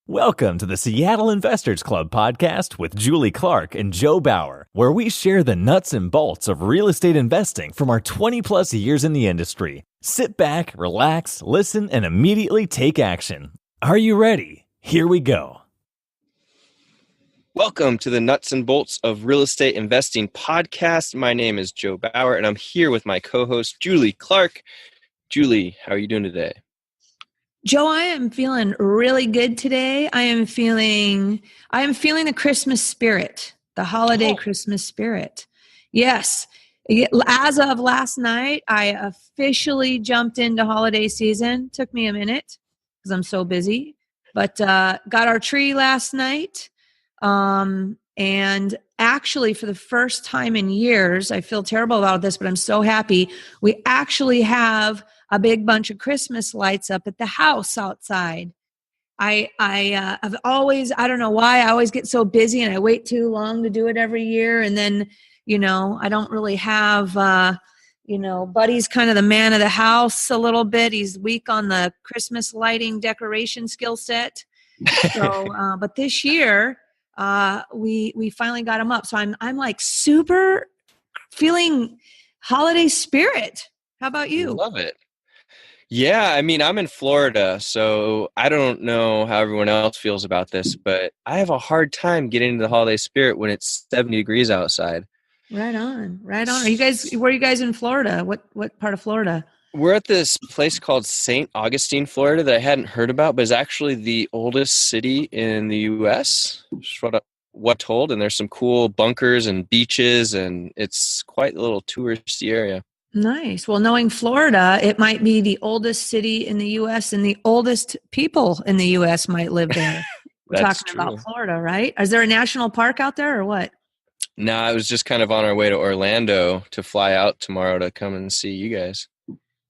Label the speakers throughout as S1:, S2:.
S1: Welcome to the Seattle Investors Club podcast with Julie Clark and Joe Bauer, where we share the nuts and bolts of real estate investing from our 20-plus years in the industry. Sit back, relax, listen, and immediately take action. Are you ready? Here we go.
S2: Welcome to the Nuts and Bolts of Real Estate Investing podcast. My name is Joe Bauer, and I'm here with my co-host, Julie Clark. Julie, how are you doing today?
S3: Joe, I am feeling really good today. I am feeling the Christmas spirit, the holiday Christmas spirit. Yes. As of last night, I officially jumped into holiday season. Took me a minute because I'm so busy, but got our tree last night. And actually for the first time in years, I feel terrible about this, but I'm so happy. We actually have a big bunch of Christmas lights up at the house outside. I have always, I don't know why, I always get so busy and I wait too long to do it every year. And then, I don't really have, Buddy's kind of the man of the house a little bit. He's weak on the Christmas lighting decoration skill set. So, but this year, we finally got him up. So I'm like super feeling holiday spirit. How about you?
S2: Love it. Yeah, I mean, I'm in Florida, so I don't know how everyone else feels about this, but I have a hard time getting into the holiday spirit when it's 70 degrees outside. Right on.
S3: Where are you guys in Florida? What part of Florida?
S2: We're at this place called St. Augustine, Florida, that I hadn't heard about, but is actually the oldest city in the U.S. Just what told, and there's some cool bunkers and beaches, and it's quite a little touristy area.
S3: Nice. Well, knowing Florida, it might be the oldest city in the U.S. and the oldest people in the U.S. might live there. We're talking about Florida, right? Is there a national park out there or what?
S2: No, I was just kind of on our way to Orlando to fly out tomorrow to come and see you guys.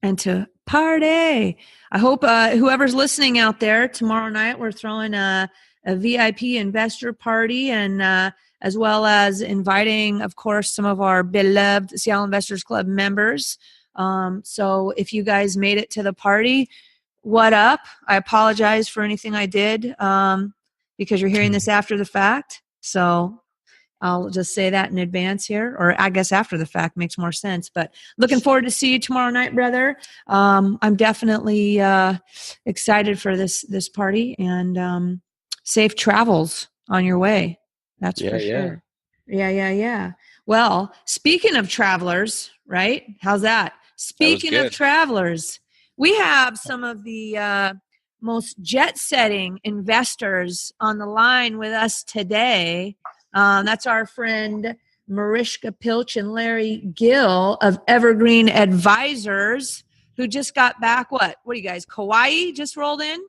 S3: And to party. I hope whoever's listening out there, tomorrow night we're throwing a VIP investor party and as well as inviting, of course, some of our beloved Seattle Investors Club members. So if you guys made it to the party, what up? I apologize for anything I did because you're hearing this after the fact. So I'll just say that in advance here, or I guess after the fact makes more sense. But looking forward to see you tomorrow night, brother. I'm definitely excited for this party and safe travels on your way. That's for sure. Yeah. Well, speaking of travelers, right? How's that? Speaking of travelers, we have some of the most jet-setting investors on the line with us today. That's our friend Marishka Pilch and Larry Gill of Evergreen Advisors, who just got back. What are you guys? Kauai just rolled in?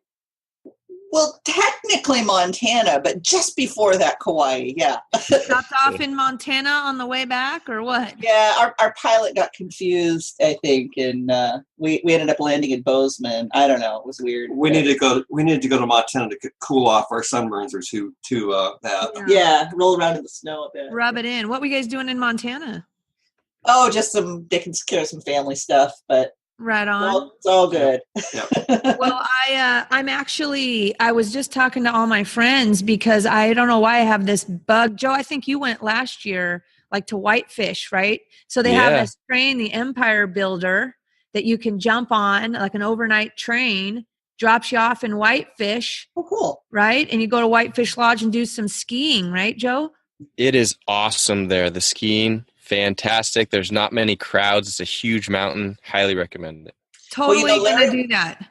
S4: Well, technically Montana, but just before that, Kauai, yeah.
S3: Stopped off in Montana on the way back, or what?
S4: Yeah, our pilot got confused, I think, and we ended up landing in Bozeman. I don't know, it was weird.
S5: We needed to go to Montana to cool off our sunburns or to that.
S4: Yeah, roll around in the snow a bit.
S3: Rub it in. What were you guys doing in Montana?
S4: Oh, just taking care of some family stuff, but
S3: right on.
S4: Well, it's all good.
S3: Well, I was just talking to all my friends because I don't know why I have this bug. Joe, I think you went last year, like to Whitefish, right? So they have this train, the Empire Builder, that you can jump on, like an overnight train, drops you off in Whitefish.
S4: Oh, cool.
S3: Right? And you go to Whitefish Lodge and do some skiing, right, Joe?
S2: It is awesome there. The skiing, fantastic. There's not many crowds. It's a huge mountain. Highly recommend it.
S3: Totally going to do that.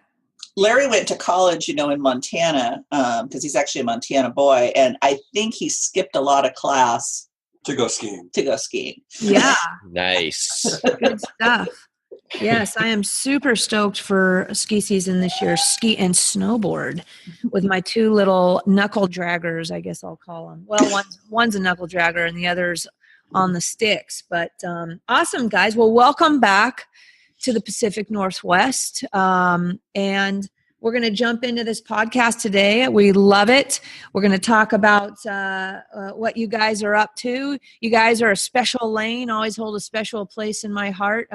S4: Larry went to college, in Montana, because he's actually a Montana boy, and I think he skipped a lot of class
S5: to go skiing.
S3: Yeah.
S2: Nice.
S3: Good stuff. Yes, I am super stoked for ski season this year, ski and snowboard, with my two little knuckle draggers, I guess I'll call them. Well, one's a knuckle dragger and the other's on the sticks. But awesome, guys. Well, welcome back to the Pacific Northwest. And we're going to jump into this podcast today. We love it. We're going to talk about what you guys are up to. You guys are a special lane, always hold a special place in my heart.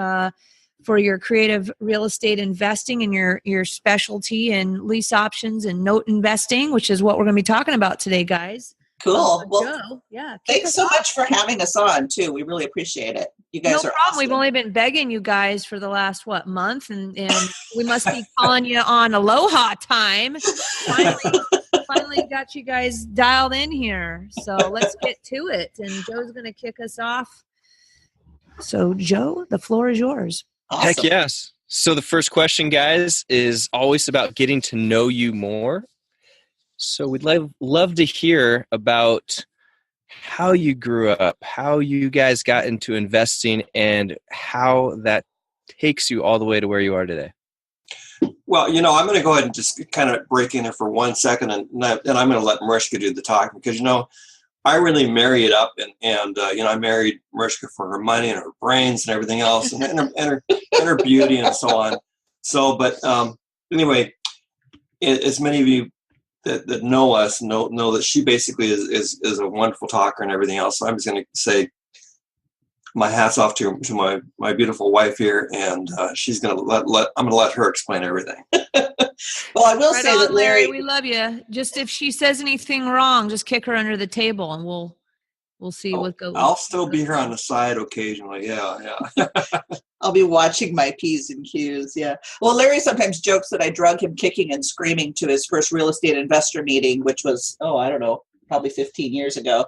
S3: for your creative real estate investing and your specialty in lease options and note investing, which is what we're going to be talking about today, guys.
S4: Cool. Well,
S3: Joe, yeah.
S4: Thanks so much for having us on too. We really appreciate it. You guys
S3: no
S4: are
S3: problem.
S4: awesome.
S3: We've only been begging you guys for the last month, and we must be calling you on Aloha time. Finally got you guys dialed in here. So let's get to it. And Joe's going to kick us off. So Joe, the floor is yours.
S4: Awesome.
S2: Heck yes. So the first question, guys, is always about getting to know you more. So we'd love to hear about how you grew up, how you guys got into investing, and how that takes you all the way to where you are today.
S5: Well, I'm going to go ahead and just kind of break in there for 1 second, and I'm going to let Marishka do the talking because, I really marry it up, and I married Marishka for her money and her brains and everything else, and her beauty and so on. So, but anyway, as many of you that know us know that she basically is a wonderful talker and everything else. So I'm just going to say my hat's off to my beautiful wife here, and she's going to I'm going to let her explain everything.
S4: Well, I will say that Larry,
S3: we love you. Just if she says anything wrong, just kick her under the table, and we'll see what goes.
S5: I'll still be here on the side occasionally. Yeah.
S4: I'll be watching my P's and Q's. Yeah. Well, Larry sometimes jokes that I drug him kicking and screaming to his first real estate investor meeting, which was, I don't know, probably 15 years ago.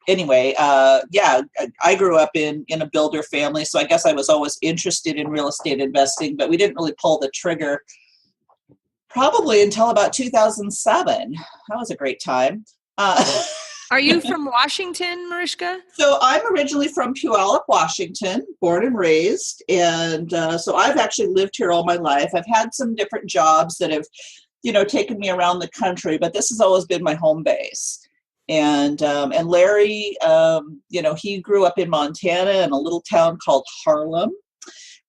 S4: Anyway, I grew up in a builder family, so I guess I was always interested in real estate investing, but we didn't really pull the trigger probably until about 2007. That was a great time.
S3: Are you from Washington, Marishka?
S4: So I'm originally from Puyallup, Washington, born and raised. And so I've actually lived here all my life. I've had some different jobs that have, taken me around the country, but this has always been my home base. And Larry, he grew up in Montana in a little town called Harlem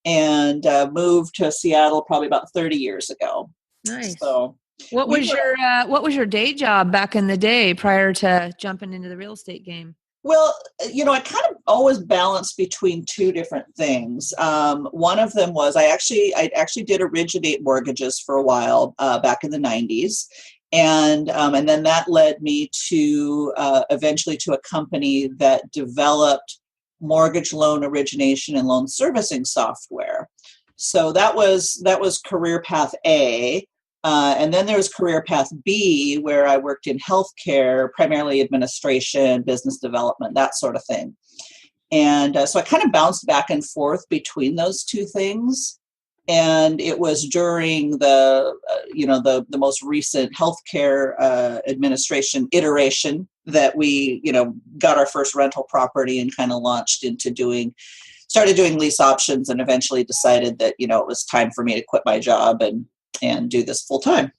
S4: and moved to Seattle probably about 30 years ago.
S3: Nice.
S4: So
S3: what was your day job back in the day prior to jumping into the real estate game?
S4: Well, I kind of always balanced between two different things. One of them was I actually did originate mortgages for a while back in the 90s. And then that led me to eventually to a company that developed mortgage loan origination and loan servicing software. So that was career path A. And then there was career path B, where I worked in healthcare, primarily administration, business development, that sort of thing. And so I kind of bounced back and forth between those two things. And it was during the most recent healthcare administration iteration that we, got our first rental property and kind of launched into started doing lease options, and eventually decided that, it was time for me to quit my job and do this full time.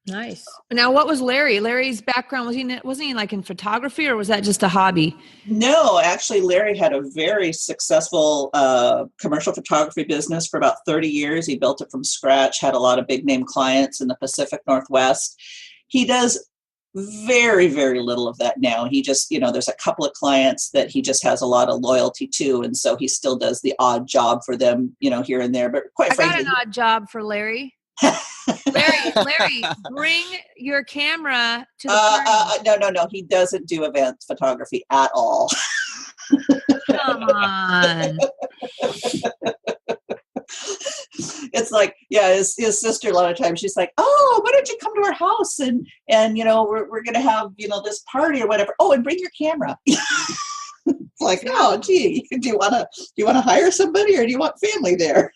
S3: Nice. Now, what was Larry? Larry's background, wasn't he like in photography, or was that just a hobby?
S4: No, actually, Larry had a very successful commercial photography business for about 30 years. He built it from scratch, had a lot of big name clients in the Pacific Northwest. He does very, very little of that now. He just, there's a couple of clients that he just has a lot of loyalty to. And so he still does the odd job for them, here and there. But quite frankly,
S3: I got an odd job for Larry. Larry, bring your camera to the party.
S4: No. He doesn't do event photography at all.
S3: Come on.
S4: It's like, his sister a lot of times, she's like, oh, why don't you come to our house and we're going to have, this party or whatever. Oh, and bring your camera. It's like, oh, gee, do you want to hire somebody, or do you want family there?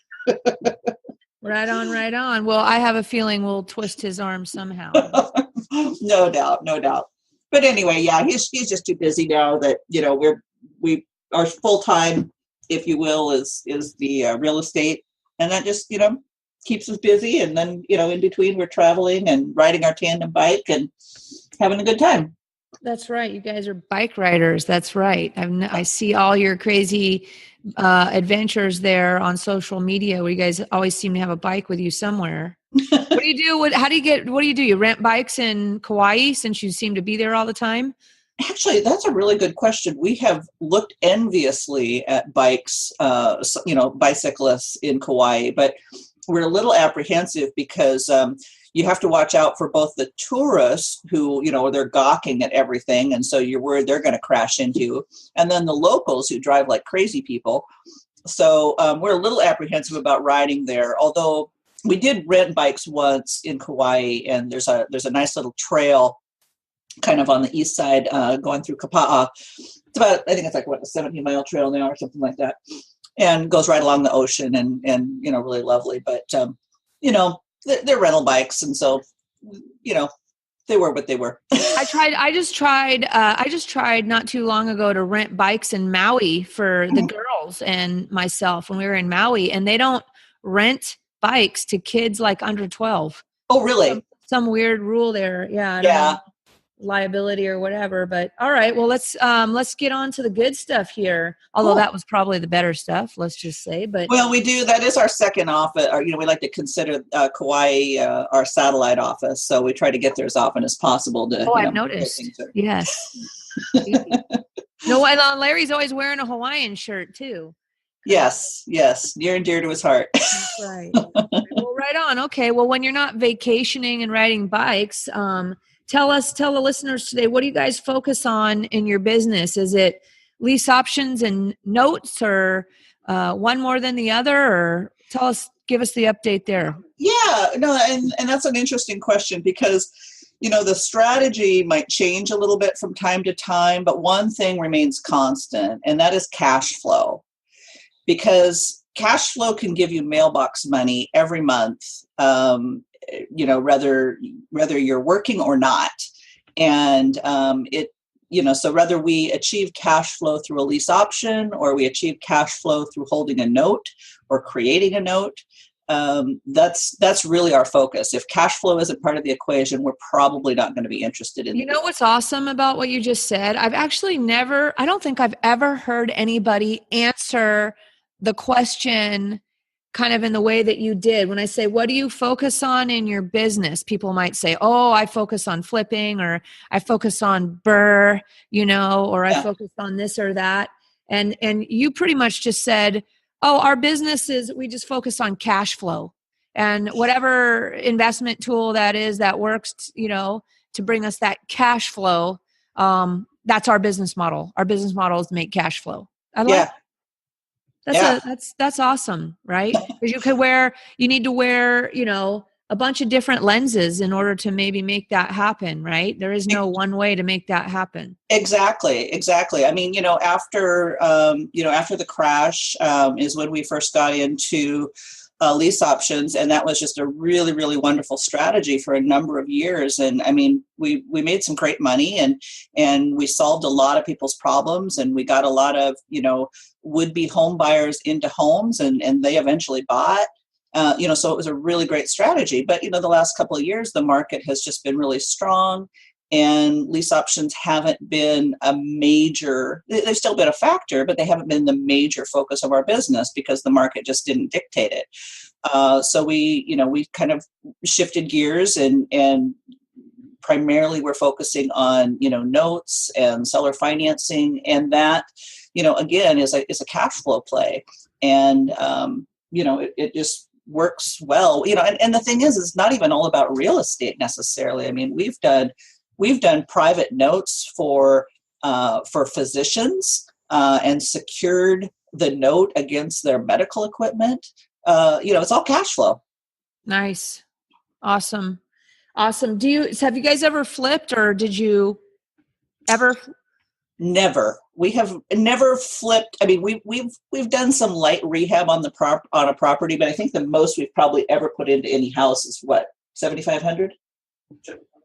S3: Right on. Well, I have a feeling we'll twist his arm somehow.
S4: No doubt. But anyway, he's just too busy now that, we are full time, if you will, is the real estate. And that just, keeps us busy. And then, in between, we're traveling and riding our tandem bike and having a good time.
S3: That's right. You guys are bike riders. That's right. I see all your crazy adventures there on social media, where you guys always seem to have a bike with you somewhere. What do you do? What do you do? You rent bikes in Kauai since you seem to be there all the time?
S4: Actually, that's a really good question. We have looked enviously at bikes, bicyclists in Kauai, but we're a little apprehensive because you have to watch out for both the tourists who, they're gawking at everything. And so you're worried they're going to crash into you. And then the locals who drive like crazy people. So we're a little apprehensive about riding there, although we did rent bikes once in Kauai, and there's a nice little trail kind of on the east side going through Kapa'a. It's about, I think it's like, a 17-mile trail now or something like that, and goes right along the ocean and really lovely. But, they're rental bikes. And so, they were what they were.
S3: I just tried not too long ago to rent bikes in Maui for the girls and myself when we were in Maui, and they don't rent bikes to kids like under 12.
S4: Oh, really?
S3: Some weird rule there. Yeah. I don't know, liability or whatever, but all right, well, let's get on to the good stuff here. Although that was probably the better stuff, let's just say. But
S4: well, we do. That is our second office, or we like to consider Kauai our satellite office. So we try to get there as often as possible.
S3: I've noticed. Yes. No, and Larry's always wearing a Hawaiian shirt too.
S4: Yes, near and dear to his heart.
S3: That's right. Well, right on. Okay. Well, when you're not vacationing and riding bikes, tell the listeners today, what do you guys focus on in your business? Is it lease options and notes, or one more than the other? Or give us the update there.
S4: Yeah, no, and that's an interesting question because, the strategy might change a little bit from time to time, but one thing remains constant, and that is cash flow. Because cash flow can give you mailbox money every month, whether you're working or not. And so whether we achieve cash flow through a lease option or we achieve cash flow through holding a note or creating a note, that's really our focus. If cash flow isn't part of the equation, we're probably not going to be interested in it.
S3: You know what's awesome about what you just said? I don't think I've ever heard anybody answer the question kind of in the way that you did. When I say, what do you focus on in your business? People might say, I focus on flipping, or I focus on burr, or I focus on this or that. And you pretty much just said, our business we just focus on cash flow, and whatever investment tool that is that works, to bring us that cash flow. That's our business model. Our business model is to make cash flow. I like That's awesome, right? Because you need to wear, a bunch of different lenses in order to maybe make that happen, right? There is no one way to make that happen.
S4: Exactly. I mean, after the crash is when we first got into lease options, and that was just a really, really wonderful strategy for a number of years. And I mean, we made some great money, and we solved a lot of people's problems, and we got a lot of, would-be home buyers into homes, and they eventually bought. So it was a really great strategy. But, the last couple of years, the market has just been really strong, and lease options haven't been they've still been a factor, but they haven't been the major focus of our business because the market just didn't dictate it. So we kind of shifted gears, and primarily we're focusing on, notes and seller financing, and that, again, is a cash flow play. And, it just works well, and the thing is, it's not even all about real estate necessarily. I mean, we've done private notes for physicians and secured the note against their medical equipment. It's all cash flow.
S3: Nice. Awesome. Have you guys ever flipped, or did you ever?
S4: Never. We have never flipped. I mean, we've done some light rehab on a property, but I think the most we've probably ever put into any house is what, 7,500,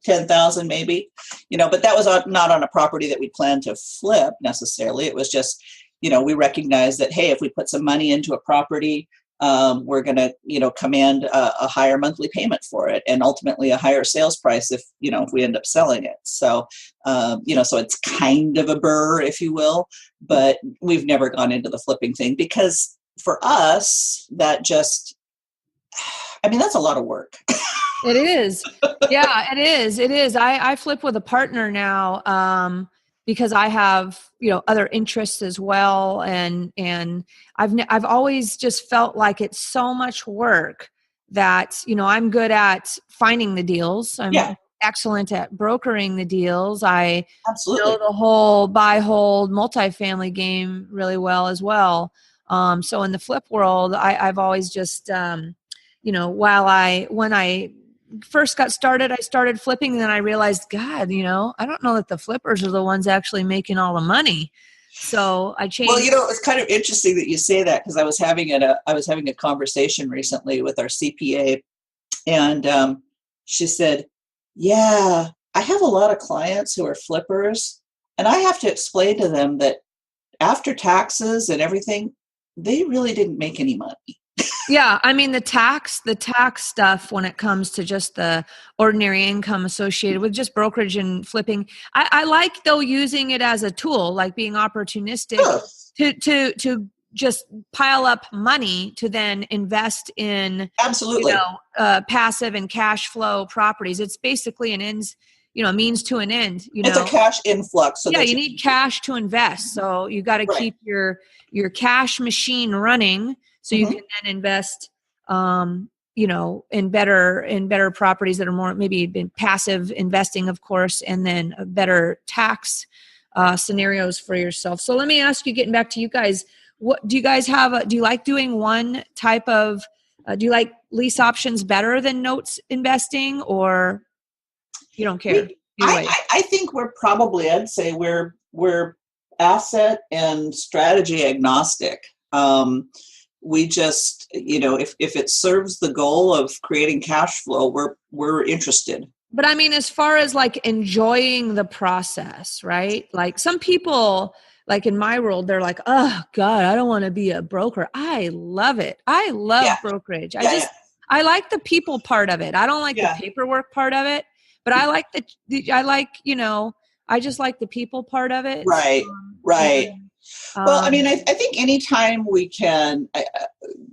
S4: 10,000 maybe. But that was not on a property that we planned to flip necessarily. It was just, we recognized that, hey, if we put some money into a property, we're going to, command a higher monthly payment for it, and ultimately a higher sales price if we end up selling it. So, so it's kind of a burr, if you will, but we've never gone into the flipping thing because for us, that's a lot of work.
S3: It is. Yeah, it is. I flip with a partner now. because I have, other interests as well. And I've always just felt like it's so much work that, I'm good at finding the deals. I'm excellent at brokering the deals. I
S4: Absolutely
S3: know the whole buy, hold, multifamily game really well as well. So in the flip world, I've always just, when I first got started, I started flipping, and then I realized, God, I don't know that the flippers are the ones actually making all the money. So I changed.
S4: Well, it's kind of interesting that you say that, because I was having a conversation recently with our CPA, and she said, "Yeah, I have a lot of clients who are flippers, and I have to explain to them that after taxes and everything, they really didn't make any money."
S3: Yeah, I mean the tax stuff when it comes to just the ordinary income associated with just brokerage and flipping. I like though using it as a tool, like being opportunistic to just pile up money to then invest in
S4: Absolutely,
S3: passive and cash flow properties. It's basically an ends, means to an end.
S4: It's a cash influx. So
S3: you need cash to invest, so you got to keep your cash machine running. So you can then invest, in better properties that are more maybe been passive investing, of course, and then better tax scenarios for yourself. So let me ask you, getting back to you guys, what do you guys have? Do you like doing one type of? Do you like lease options better than notes investing, or you don't care?
S4: I think we're probably, I'd say we're asset and strategy agnostic. We just, if it serves the goal of creating cash flow, we're interested.
S3: But I mean, as far as like enjoying the process, right? Like some people, like in my world, they're like, "Oh God, I don't want to be a broker." I love it. I love brokerage. I like the people part of it. I don't like the paperwork part of it, but I like I just like the people part of it.
S4: Right. Well, I mean, I think anytime we can,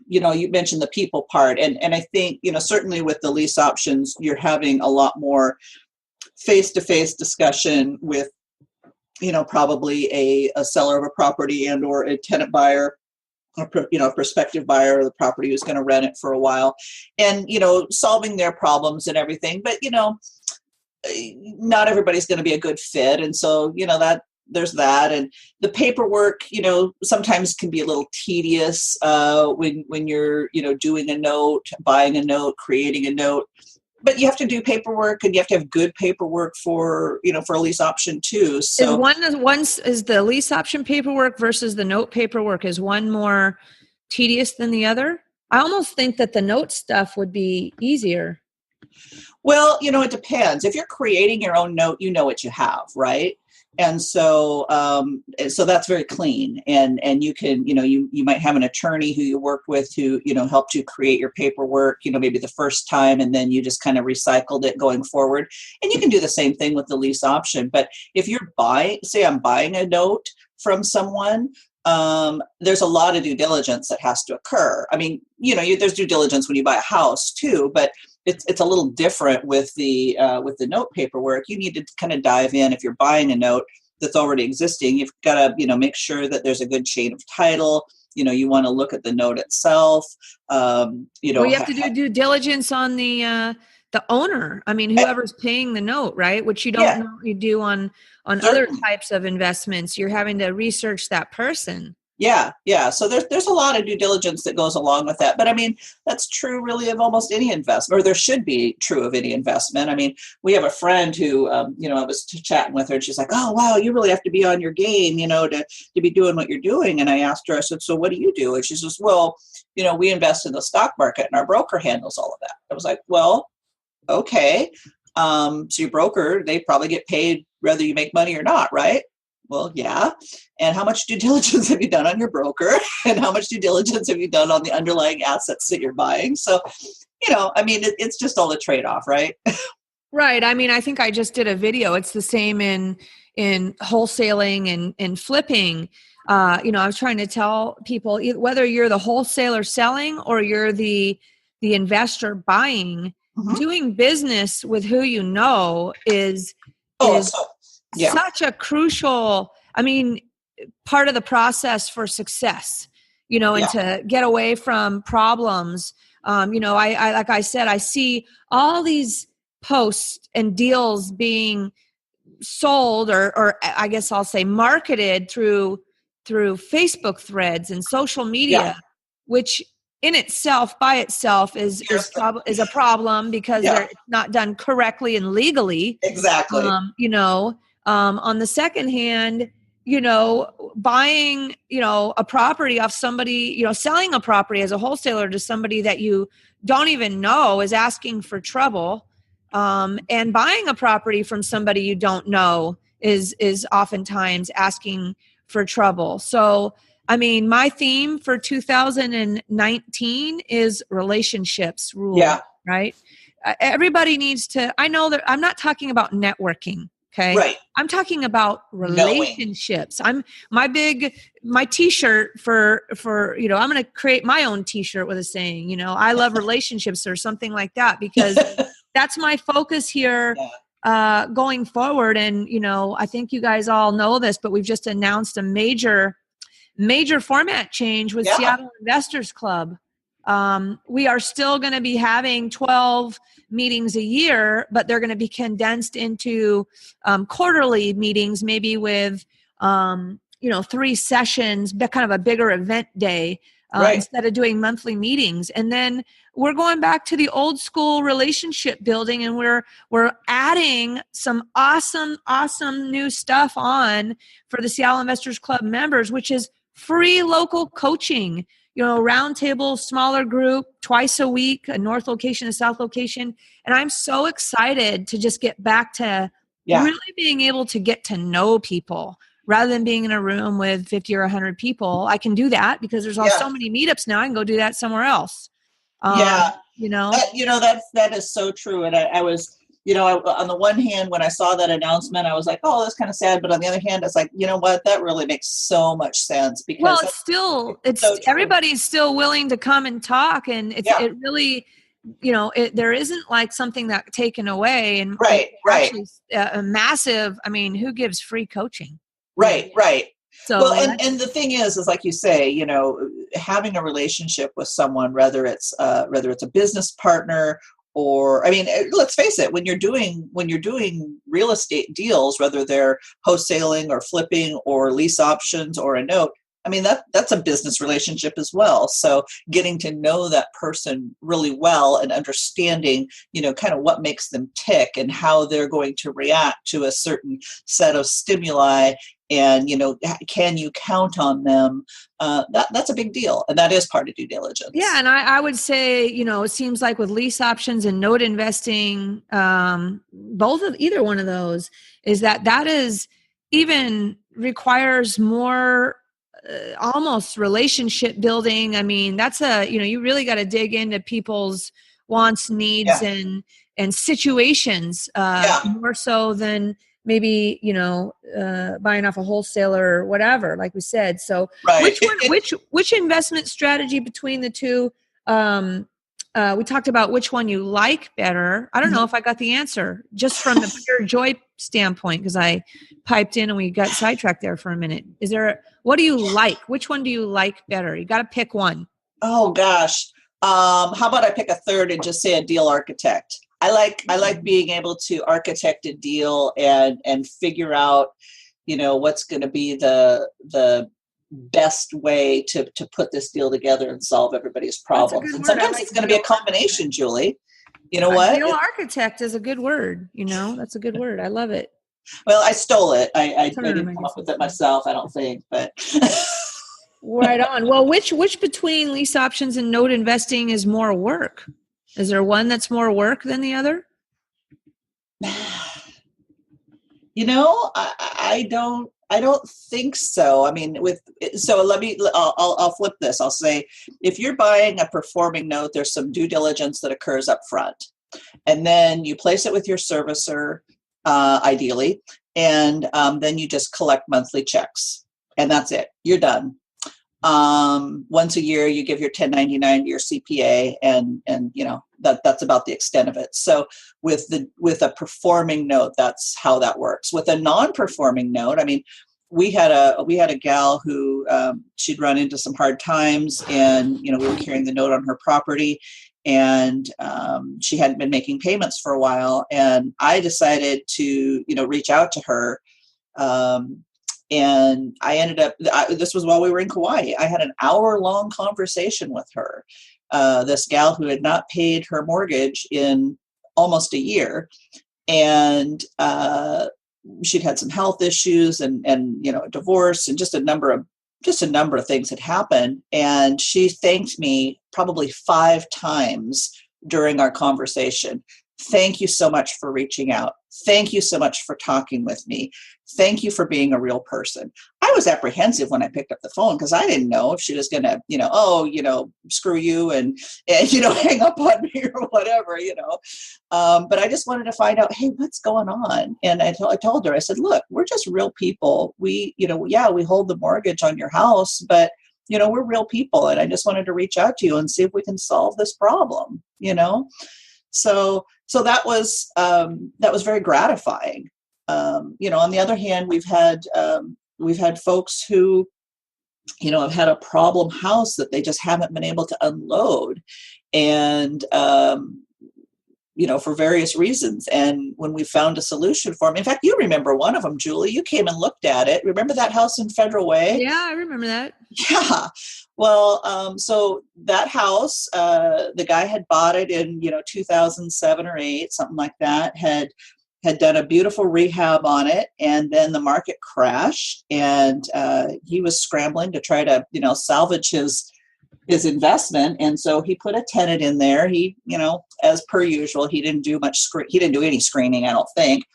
S4: you mentioned the people part, and I think, certainly with the lease options, you're having a lot more face-to-face discussion with, probably a seller of a property and or a tenant buyer, a prospective buyer of the property who's going to rent it for a while, and, solving their problems and everything. But, not everybody's going to be a good fit. And so, that there's that. And the paperwork, sometimes can be a little tedious when you're, doing a note, buying a note, creating a note. But you have to do paperwork, and you have to have good paperwork for, for a lease option too. So
S3: is the lease option paperwork versus the note paperwork, is one more tedious than the other? I almost think that the note stuff would be easier.
S4: Well, it depends. If you're creating your own note, you know what you have, right? And so, so that's very clean. And you can, you might have an attorney who you worked with who, helped you create your paperwork, maybe the first time, and then you just kind of recycled it going forward. And you can do the same thing with the lease option. But if you're say I'm buying a note from someone, there's a lot of due diligence that has to occur. I mean, there's due diligence when you buy a house too, but it's a little different with the note paperwork. You need to kind of dive in. If you're buying a note that's already existing, you've got to, make sure that there's a good chain of title. You want to look at the note itself.
S3: Well, you have to do due diligence on the owner. I mean, whoever's paying the note, right? Which you don't know you do on other types of investments. You're having to research that person.
S4: Yeah. So there's a lot of due diligence that goes along with that. But I mean, that's true really of almost any investment, or there should be true of any investment. I mean, we have a friend who, I was chatting with her, and she's like, "Oh, wow, you really have to be on your game, to be doing what you're doing." And I asked her, I said, "So what do you do?" And she says, "Well, we invest in the stock market, and our broker handles all of that." I was like, "Well, okay. So your broker, they probably get paid whether you make money or not, right?" Well, yeah. And how much due diligence have you done on your broker? And how much due diligence have you done on the underlying assets that you're buying? So, I mean, it's just all a trade-off, right?
S3: Right. I mean, I think I just did a video. It's the same in wholesaling and flipping. I was trying to tell people, whether you're the wholesaler selling or you're the investor buying, doing business with who is such a crucial, part of the process for success, and to get away from problems. I like I said, I see all these posts and deals being sold or I guess I'll say marketed through Facebook threads and social media, which in itself, by itself, is a problem because they're not done correctly and legally.
S4: Exactly.
S3: On the second hand, buying, a property off somebody, selling a property as a wholesaler to somebody that you don't even know is asking for trouble. And buying a property from somebody you don't know is oftentimes asking for trouble. So, my theme for 2019 is relationships rule, right? Everybody needs to, I know that I'm not talking about networking. Okay.
S4: Right.
S3: I'm talking about relationships. My t-shirt for, I'm going to create my own t-shirt with a saying, I love relationships or something like that, because that's my focus here going forward. And, I think you guys all know this, but we've just announced a major format change with Seattle Investors Club. We are still going to be having 12 meetings a year, but they're going to be condensed into quarterly meetings, maybe with 3 sessions, but kind of a bigger event day instead of doing monthly meetings. And then we're going back to the old school relationship building, and we're adding some awesome new stuff on for the Seattle Investors Club members, which is free local coaching. Roundtable, smaller group, twice a week, a north location, a south location. And I'm so excited to just get back to really being able to get to know people rather than being in a room with 50 or 100 people. I can do that because there's so many meetups now. I can go do that somewhere else.
S4: That is so true. And I was, on the one hand, when I saw that announcement, I was like, oh, that's kind of sad. But on the other hand, it's like, you know what? That really makes it much sense, because
S3: it's so everybody's still willing to come and talk. And it really, there isn't like something that taken away. And actually a massive, who gives free coaching?
S4: Right. So, well, and the thing is like you say, having a relationship with someone, whether it's a business partner, or, let's face it, when you're doing real estate deals, whether they're wholesaling or flipping or lease options or a note, that's a business relationship as well. So getting to know that person really well and understanding, kind of what makes them tick and how they're going to react to a certain set of stimuli, and, can you count on them? That's a big deal. And that is part of due diligence.
S3: Yeah. And I would say, it seems like with lease options and note investing, either one of those is that is even requires more almost relationship building. That's you really got to dig into people's wants, needs, and situations more so than maybe, buying off a wholesaler or whatever, like we said. So which investment strategy between the two, we talked about which one you like better. I don't know if I got the answer just from the pure joy standpoint, because I piped in and we got sidetracked there for a minute. What do you like? Which one do you like better? You got to pick one.
S4: Oh gosh. How about I pick a third and just say a deal architect? I like being able to architect a deal and figure out, what's going to be the best way to put this deal together and solve everybody's problems. And sometimes it's going to be a combination, Julie. You know what?
S3: Deal architect is a good word. That's a good word. I love it.
S4: Well, I stole it. I didn't come up with it myself, I don't think, but.
S3: Right on. Well, which between lease options and note investing is more work? Is there one that's more work than the other?
S4: I don't think so. I'll flip this. I'll say, if you're buying a performing note, there's some due diligence that occurs up front, and then you place it with your servicer, ideally, and then you just collect monthly checks, and that's it. You're done. Once a year, you give your 1099 to your CPA, and that's about the extent of it. So with a performing note, that's how that works. With a non-performing note, I mean, we had a gal who she'd run into some hard times, and we were carrying the note on her property, and she hadn't been making payments for a while, and I decided to reach out to her. And I ended up, this was while we were in Kauai. I had an hour-long conversation with her, this gal who had not paid her mortgage in almost a year. And she'd had some health issues and a divorce, and just a number of things had happened. And she thanked me probably 5 times during our conversation. Thank you so much for reaching out. Thank you so much for talking with me. Thank you for being a real person. I was apprehensive when I picked up the phone because I didn't know if she was going to, screw you and hang up on me or whatever, But I just wanted to find out, hey, what's going on? And I told her, I said, look, we're just real people. We, we hold the mortgage on your house, but we're real people. And I just wanted to reach out to you and see if we can solve this problem, So that was very gratifying. On the other hand, we've had folks who, have had a problem house that they just haven't been able to unload, and for various reasons. And when we found a solution for them, in fact, you remember one of them, Julie. You came and looked at it. Remember that house in Federal Way?
S3: Yeah, I remember that.
S4: Yeah. Well, so that house, the guy had bought it in 2007 or 8, something like that. Had done a beautiful rehab on it, and then the market crashed, and he was scrambling to try to salvage his investment. And so he put a tenant in there. He, as per usual, he didn't do much he didn't do any screening, I don't think.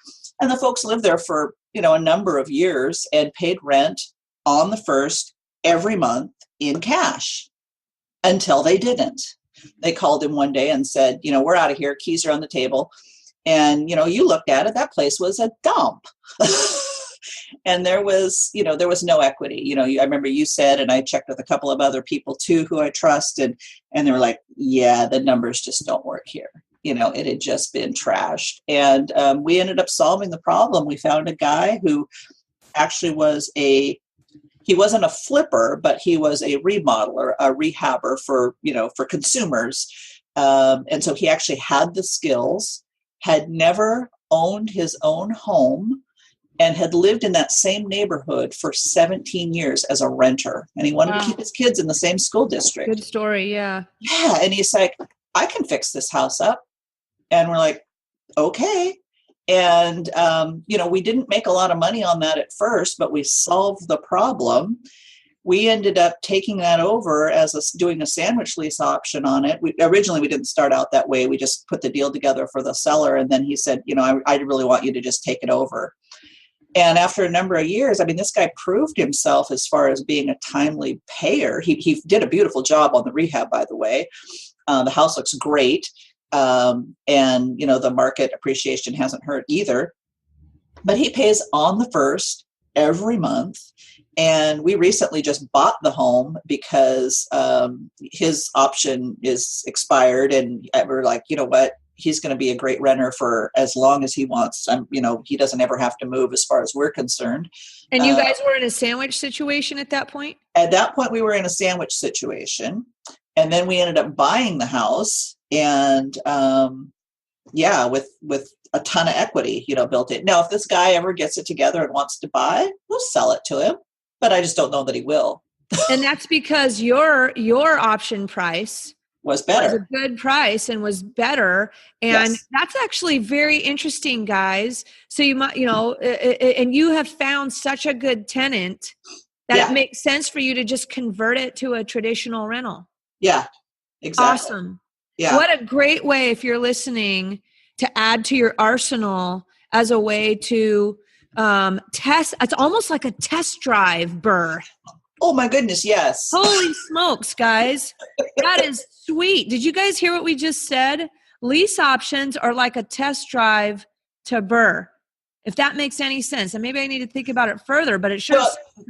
S4: And the folks lived there for a number of years and paid rent on the first every month in cash until they didn't. They called him one day and said, we're out of here. Keys are on the table. And, you looked at it, that place was a dump. And there was no equity. I remember you said, and I checked with a couple of other people too, who I trust, and they were like, yeah, the numbers just don't work here. It had just been trashed. And we ended up solving the problem. We found a guy who actually he wasn't a flipper, but he was a remodeler, a rehabber for consumers. And so he actually had the skills, had never owned his own home, and had lived in that same neighborhood for 17 years as a renter. And he wanted to keep his kids in the same school district.
S3: Good story. Yeah.
S4: Yeah. And he's like, I can fix this house up. And we're like, okay. And, we didn't make a lot of money on that at first, but we solved the problem. We ended up taking that over as doing a sandwich lease option on it. Originally, we didn't start out that way. We just put the deal together for the seller. And then he said, I really want you to just take it over. And after a number of years, this guy proved himself as far as being a timely payer. He did a beautiful job on the rehab, by the way. The house looks great. And, the market appreciation hasn't hurt either. But he pays on the first every month. And we recently just bought the home because his option is expired. And we're like, you know what? He's going to be a great renter for as long as he wants. He doesn't ever have to move as far as we're concerned.
S3: And you guys were in a sandwich situation at that point?
S4: At that point, we were in a sandwich situation. And then we ended up buying the house and, with a ton of equity, built it. Now, if this guy ever gets it together and wants to buy, we'll sell it to him. But I just don't know that he will.
S3: And that's because your option price
S4: was better.
S3: Was a good price and was better. And that's actually very interesting, guys. So you might, and you have found such a good tenant that it makes sense for you to just convert it to a traditional rental.
S4: Yeah, exactly.
S3: Awesome.
S4: Yeah.
S3: What a great way, if you're listening, to add to your arsenal as a way to test. It's almost like a test drive, Burr.
S4: Oh my goodness, yes.
S3: Holy smokes, guys. That is sweet. Did you guys hear what we just said? Lease options are like a test drive to Burr. If that makes any sense. And maybe I need to think about it further, but it shows.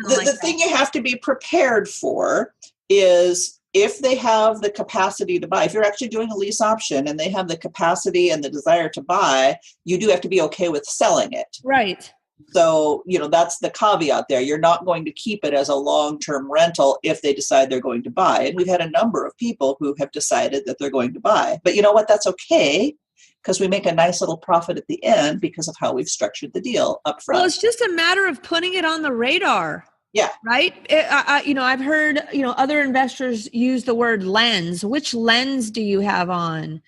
S4: Well, the thing you have to be prepared for is if they have the capacity to buy, if you're actually doing a lease option and they have the capacity and the desire to buy, you do have to be okay with selling it.
S3: Right.
S4: So, that's the caveat there. You're not going to keep it as a long-term rental if they decide they're going to buy. And we've had a number of people who have decided that they're going to buy. But you know what? That's okay, because we make a nice little profit at the end because of how we've structured the deal up front.
S3: Well, it's just a matter of putting it on the radar.
S4: Yeah.
S3: Right. I've heard, other investors use the word lens. Which lens do you have on?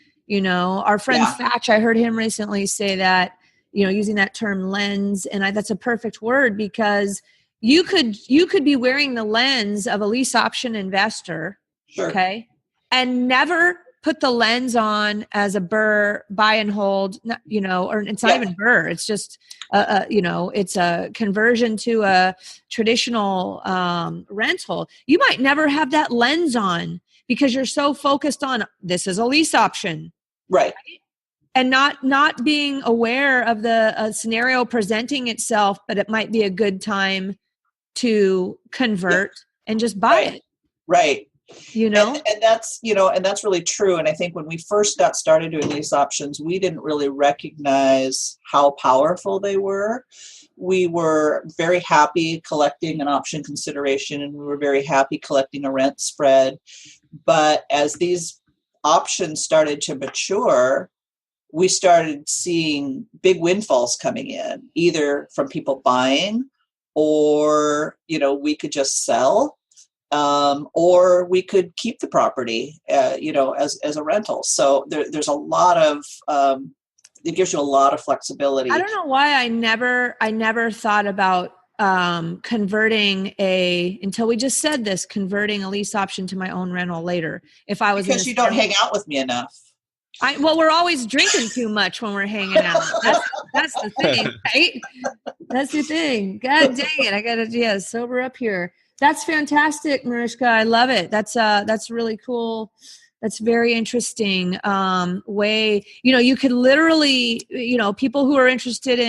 S3: Our friend Thatch, I heard him recently say that, using that term lens. And that's a perfect word, because you could be wearing the lens of a lease option investor.
S4: Sure.
S3: Okay. And never put the lens on as a burr buy and hold, or it's not even burr. It's just, it's a conversion to a traditional rental. You might never have that lens on because you're so focused on this is a lease option.
S4: Right.
S3: And not being aware of the scenario presenting itself, but it might be a good time to convert and just buy it.
S4: Right.
S3: And
S4: that's really true. And I think when we first got started doing lease options, we didn't really recognize how powerful they were. We were very happy collecting an option consideration, and we were very happy collecting a rent spread. But as these options started to mature, we started seeing big windfalls coming in, either from people buying, or, we could just sell. Or we could keep the property, as a rental. So there's a lot of, it gives you a lot of flexibility.
S3: I don't know why I never thought about converting until we just said this, converting a lease option to my own rental later. If I was
S4: because you don't hang out with me enough.
S3: We're always drinking too much when we're hanging out. That's the thing, right? That's the thing. God dang it. I gotta sober up here. That's fantastic, Marishka. I love it. That's really cool. That's very interesting way. You could literally, people who are interested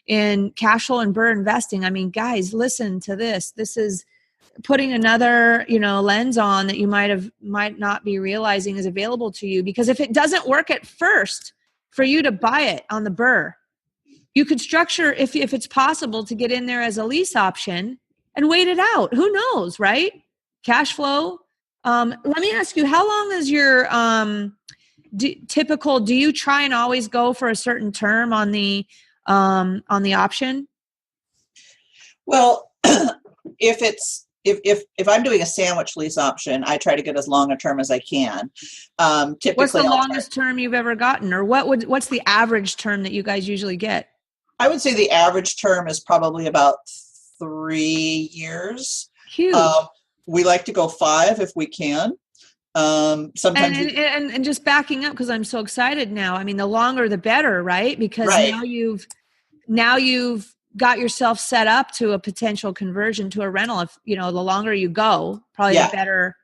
S3: in cash flow and burr investing. I mean, guys, listen to this. This is putting another, lens on that you might not be realizing is available to you. Because if it doesn't work at first for you to buy it on the burr, you could structure, if it's possible, to get in there as a lease option and wait it out. Who knows, right? Cash flow. Let me ask you, how long is your typical? Do you try and always go for a certain term on the option?
S4: Well, if I'm doing a sandwich lease option, I try to get as long a term as I can. Typically,
S3: what's the longest term you've ever gotten, or what's the average term that you guys usually get?
S4: I would say the average term is probably about 3 years.
S3: Huge.
S4: We like to go 5 if we can. Sometimes
S3: and just backing up, because I'm so excited now. I mean, the longer the better, right? Because now you've got yourself set up to a potential conversion to a rental. If the longer you go, probably the better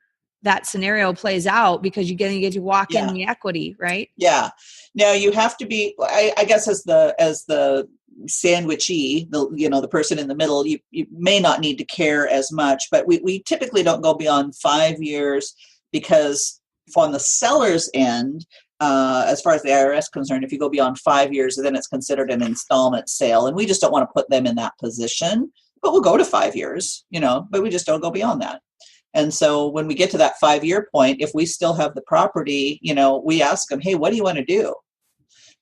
S3: that scenario plays out, because you're going to get to walk in the equity, right? Yeah.
S4: Now you have to be, I guess, as the sandwichy, the person in the middle, you may not need to care as much, but we typically don't go beyond 5 years, because on the seller's end, as far as the IRS is concerned, if you go beyond 5 years, then it's considered an installment sale, and we just don't want to put them in that position. But we'll go to 5 years, but we just don't go beyond that. And so when we get to that 5-year point, if we still have the property, we ask them, hey, what do you want to do?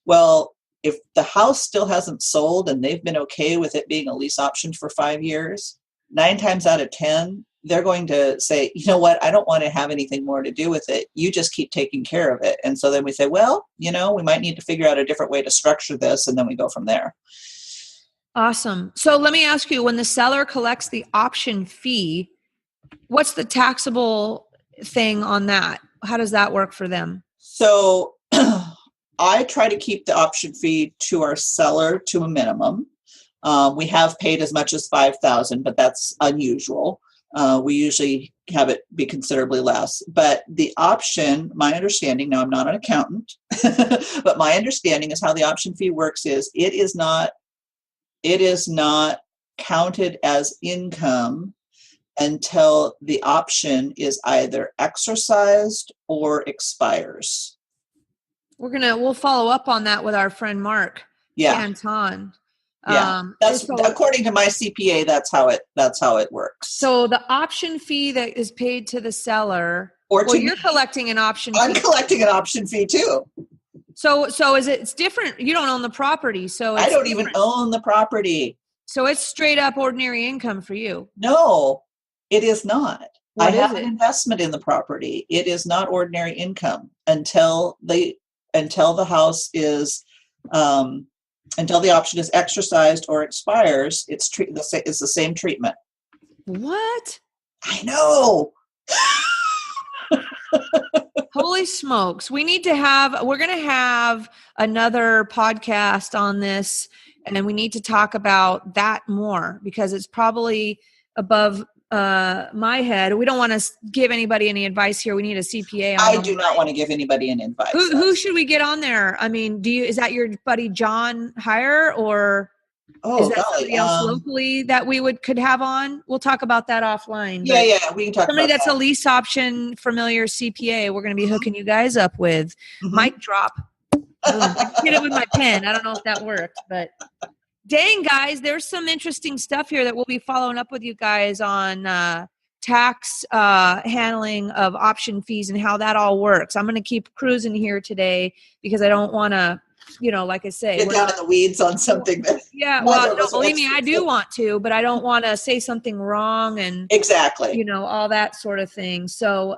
S4: Well, if the house still hasn't sold and they've been okay with it being a lease option for 5 years, 9 times out of 10, they're going to say, you know what, I don't want to have anything more to do with it. You just keep taking care of it. And so then we say, well, we might need to figure out a different way to structure this. And then we go from there.
S3: Awesome. So let me ask you, when the seller collects the option fee, what's the taxable thing on that? How does that work for them?
S4: So I try to keep the option fee to our seller to a minimum. We have paid as much as $5,000, but that's unusual. We usually have it be considerably less. But the option, my understanding, now I'm not an accountant, but my understanding is how the option fee works is it is not it is not counted as income until the option is either exercised or expires.
S3: We'll follow up on that with our friend Mark Canton.
S4: Yeah, that's according to my CPA. That's how it works.
S3: So the option fee that is paid to the seller, you're collecting an option fee.
S4: I'm collecting an option fee too.
S3: So it's different. You don't own the property, so
S4: I don't even own the property.
S3: So it's straight up ordinary income for you.
S4: No, it is not. I have an
S3: it?
S4: investment in the property. It is not ordinary income until the house is until the option is exercised or expires. It's the same treatment.
S3: What?
S4: I know.
S3: Holy smokes. We're going to have another podcast on this, and we need to talk about that more because it's probably above my head. We don't want to give anybody any advice here. We need a CPA on
S4: I do not want to give anybody any advice.
S3: Who should we get on there? I mean, is that your buddy John Heyer, or is that somebody else locally that we could have on? We'll talk about that offline.
S4: Yeah, we can talk
S3: somebody
S4: about
S3: that's
S4: that.
S3: A lease option familiar CPA. We're going to be hooking you guys up with. Mic drop. Boom. I hit it with my pen. I don't know if that worked, but dang, guys, there's some interesting stuff here that we'll be following up with you guys on tax handling of option fees and how that all works. I'm going to keep cruising here today because I don't want to, like I say,
S4: get down in the weeds on something that.
S3: Yeah, well, no, believe me, I do want to, but I don't want to say something wrong and
S4: exactly,
S3: all that sort of thing. So,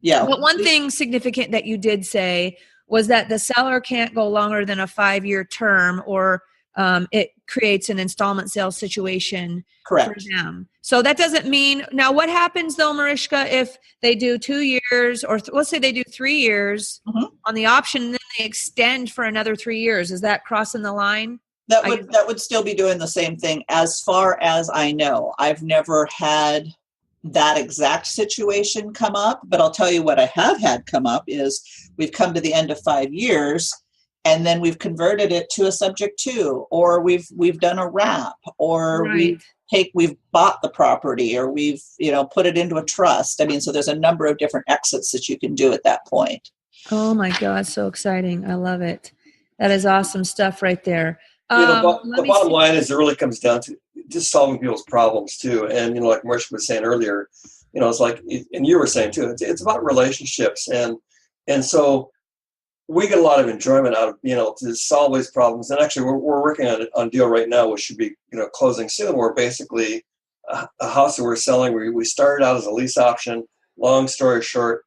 S4: yeah.
S3: But one thing significant that you did say was that the seller can't go longer than a 5-year term, or it creates an installment sales situation for them. So that doesn't mean, now what happens though, Marishka, if they do 2 years, or let's say they do 3 years on the option, and then they extend for another 3 years? Is that crossing the line?
S4: That would still be doing the same thing, as far as I know. I've never had that exact situation come up, but I'll tell you what I have had come up is we've come to the end of 5 years, and then we've converted it to a subject to, or we've done a wrap, or we've bought the property, or we've put it into a trust. I mean, so there's a number of different exits that you can do at that point.
S3: Oh my God, so exciting! I love it. That is awesome stuff right there.
S5: The bottom line is it really comes down to just solving people's problems too. And like Marishka was saying earlier, it's like, and you were saying too, it's about relationships, and so we get a lot of enjoyment out of to solve these problems. And actually, we're working on a deal right now, which should be closing soon. Where basically a house that we're selling, we started out as a lease option. Long story short,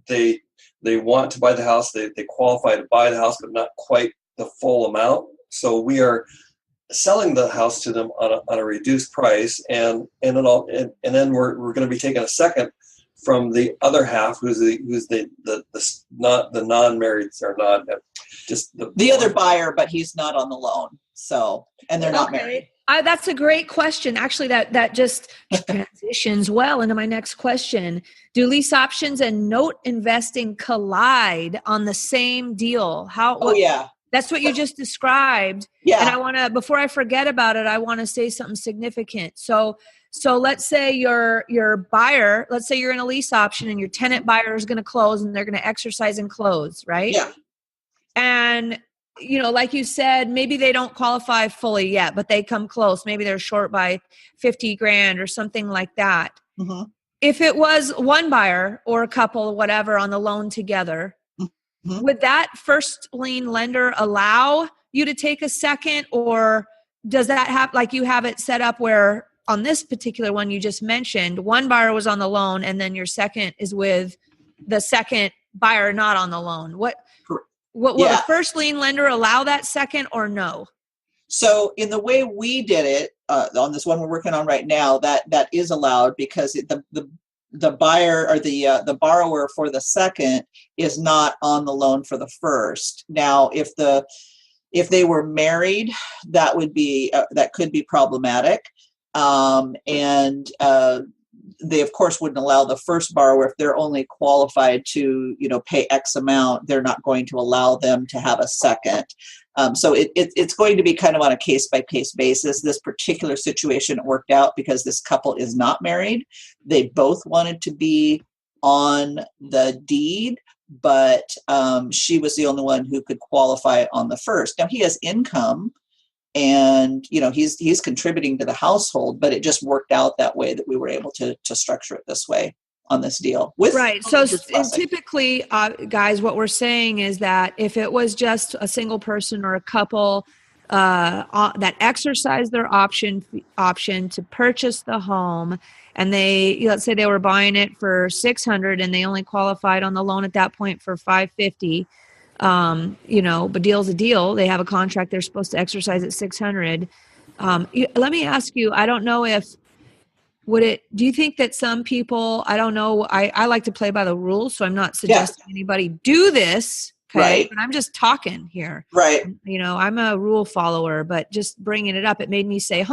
S5: they want to buy the house. They qualify to buy the house, but not quite the full amount. So we are selling the house to them on a reduced price, and then we're going to be taking a second from the other half, who's the not the non-married, or not just
S3: the
S4: other buyer, but he's not on the loan. So, and they're not married.
S3: That's a great question. Actually, that just transitions well into my next question. Do lease options and note investing collide on the same deal?
S4: Yeah.
S3: That's what you just described.
S4: Yeah.
S3: And before I forget about it, I want to say something significant. So let's say your buyer, let's say you're in a lease option and your tenant buyer is going to close and they're going to exercise and close, right?
S4: Yeah.
S3: And, like you said, maybe they don't qualify fully yet, but they come close. Maybe they're short by $50,000 or something like that.
S4: Mm-hmm.
S3: If it was one buyer or a couple, whatever, on the loan together, would that first lien lender allow you to take a second, or does that have, like you have it set up where on this particular one you just mentioned, one buyer was on the loan and then your second is with the second buyer not on the loan? What will the first lien lender allow that second, or no?
S4: So in the way we did it on this one we're working on right now, that is allowed, because the buyer or the borrower for the second is not on the loan for the first. Now, if they were married, that would be that could be problematic, and they of course wouldn't allow the first borrower, if they're only qualified to pay X amount, they're not going to allow them to have a second. So it's going to be kind of on a case-by-case basis. This particular situation worked out because this couple is not married. They both wanted to be on the deed, but she was the only one who could qualify on the first. Now, he has income, and he's contributing to the household, but it just worked out that way that we were able to structure it this way on this deal.
S3: Right. So typically, guys, what we're saying is that if it was just a single person or a couple that exercised their option to purchase the home, and let's say they were buying it for $600 and they only qualified on the loan at that point for $550. But deal's a deal. They have a contract. They're supposed to exercise at $600. Let me ask you, I don't know if, do you think that some people, I don't know, I like to play by the rules, so I'm not suggesting anybody do this, okay?
S4: Right.
S3: But I'm just talking here.
S4: Right.
S3: I'm a rule follower, but just bringing it up, it made me say,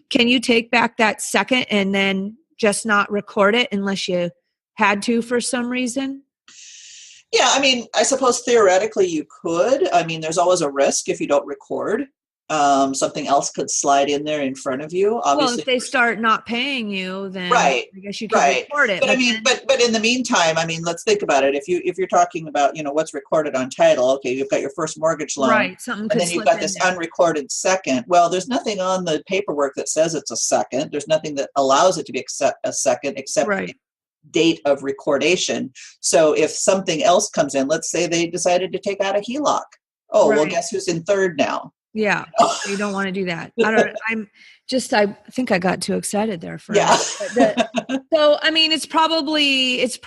S3: can you take back that second and then just not record it unless you had to for some reason?
S4: Yeah, I suppose theoretically you could. There's always a risk if you don't record. Something else could slide in there in front of you. Obviously,
S3: well, if they start not paying you, then
S4: right,
S3: I guess you can record it.
S4: But in the meantime, let's think about it. If you're talking about what's recorded on title, okay, you've got your first mortgage loan,
S3: right? Something,
S4: and then you've got this unrecorded second. Well, there's nothing on the paperwork that says it's a second. There's nothing that allows it to be a second except the date of recordation. So if something else comes in, let's say they decided to take out a HELOC. Oh, well, guess who's in third now?
S3: Yeah, you don't want to do that. I think I got too excited there for
S4: yeah.
S3: So it's probably is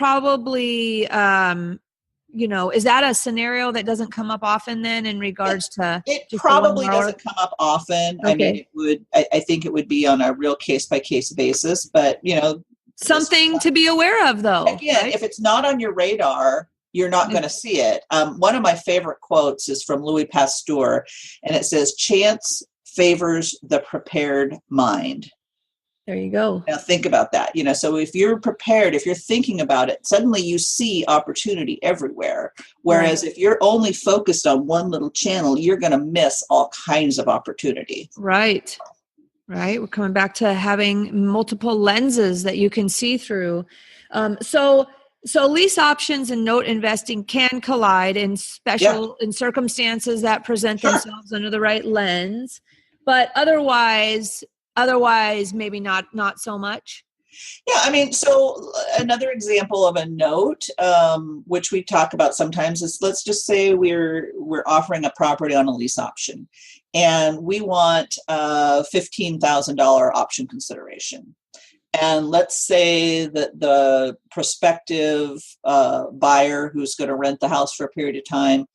S3: that a scenario that doesn't come up often then in regards to
S4: it probably doesn't come up often.
S3: Okay.
S4: I think it would be on a real case-by-case basis, but
S3: something to be aware of though.
S4: Again, if it's not on your radar, you're not going to see it. One of my favorite quotes is from Louis Pasteur, and it says, "Chance favors the prepared mind."
S3: There you go.
S4: Now think about that. So if you're prepared, if you're thinking about it, suddenly you see opportunity everywhere. Whereas if you're only focused on one little channel, you're going to miss all kinds of opportunity.
S3: Right. We're coming back to having multiple lenses that you can see through. So lease options and note investing can collide in in circumstances that present themselves under the right lens, but otherwise maybe not so much.
S4: Yeah, so another example of a note, which we talk about sometimes, is let's just say we're offering a property on a lease option, and we want a $15,000 option consideration. And let's say that the prospective buyer who's going to rent the house for a period of time,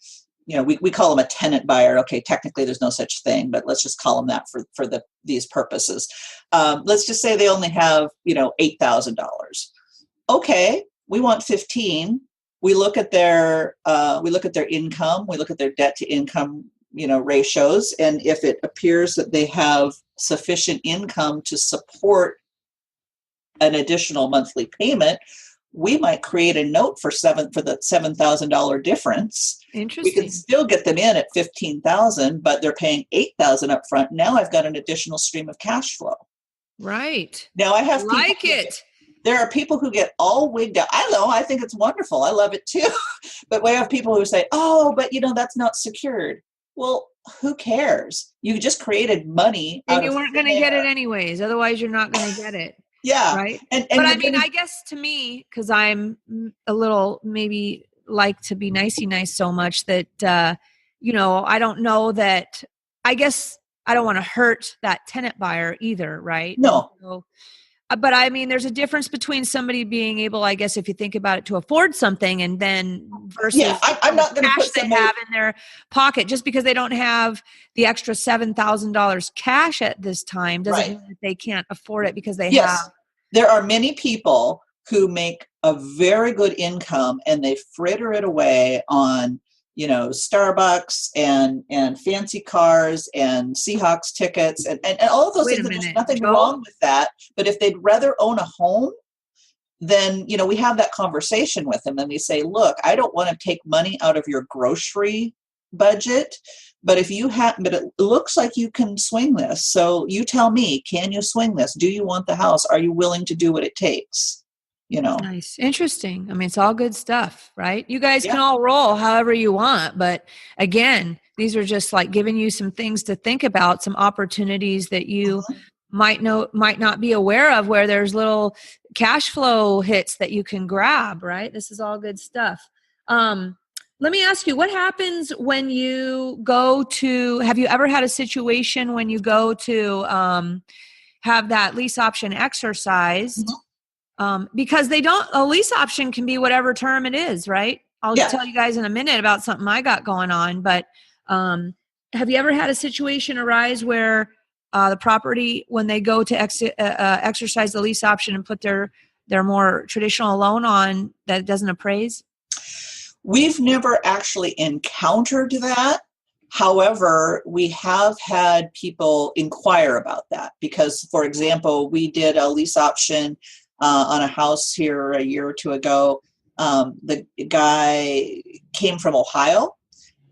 S4: we call them a tenant buyer. Okay, technically there's no such thing, but let's just call them that for these purposes. Let's just say they only have $8,000. Okay, we want 15. We look at their income. We look at their debt to income ratios, and if it appears that they have sufficient income to support an additional monthly payment, we might create a note for the $7,000 difference.
S3: Interesting.
S4: We can still get them in at $15,000, but they're paying $8,000 up front. Now I've got an additional stream of cash flow.
S3: Right.
S4: Now I have there are people who get all wigged out. I know, I think it's wonderful. I love it too. But we have people who say, "Oh, but that's not secured." Well, who cares? You just created money.
S3: And you weren't going to get it anyways. Otherwise, you're not going to get it.
S4: Yeah.
S3: Right. But I guess to me, because I'm a little maybe like to be nice so much that, I don't know that, I guess I don't want to hurt that tenant buyer either. Right.
S4: No.
S3: So, but there's a difference between somebody being able, I guess, if you think about it, to afford something and then versus
S4: I'm not going to put
S3: they have in their pocket. Just because they don't have the extra $7,000 cash at this time doesn't mean that they can't afford it because they have.
S4: There are many people who make a very good income and they fritter it away on Starbucks and fancy cars and Seahawks tickets and all of those things. There's nothing wrong with that. But if they'd rather own a home, then, we have that conversation with them and we say, look, I don't want to take money out of your grocery budget, But but it looks like you can swing this. So you tell me, can you swing this? Do you want the house? Are you willing to do what it takes? You know?
S3: Nice. Interesting. I mean, it's all good stuff, right? You guys
S4: Yeah.
S3: can all roll however you want. But again, these are just like giving you some things to think about, some opportunities that you might not be aware of, where there's little cash flow hits that you can grab, right? This is all good stuff. Let me ask you, what happens when you go to, have you ever had a situation when you go to have that lease option exercised? Because a lease option can be whatever term it is, right? I'll tell you guys in a minute about something I got going on, but have you ever had a situation arise where the property, when they go to exercise the lease option and put their more traditional loan on, that it doesn't appraise?
S4: We've never actually encountered that. However, we have had people inquire about that because, for example, we did a lease option on a house here a year or two ago. The guy came from Ohio,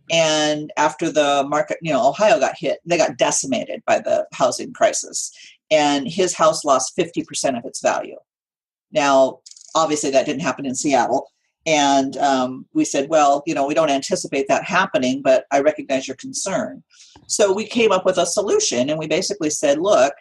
S4: and after the market, Ohio got hit, they got decimated by the housing crisis, and his house lost 50% of its value. Now, obviously that didn't happen in Seattle. And we said, well, we don't anticipate that happening, but I recognize your concern. So we came up with a solution, and we basically said, look,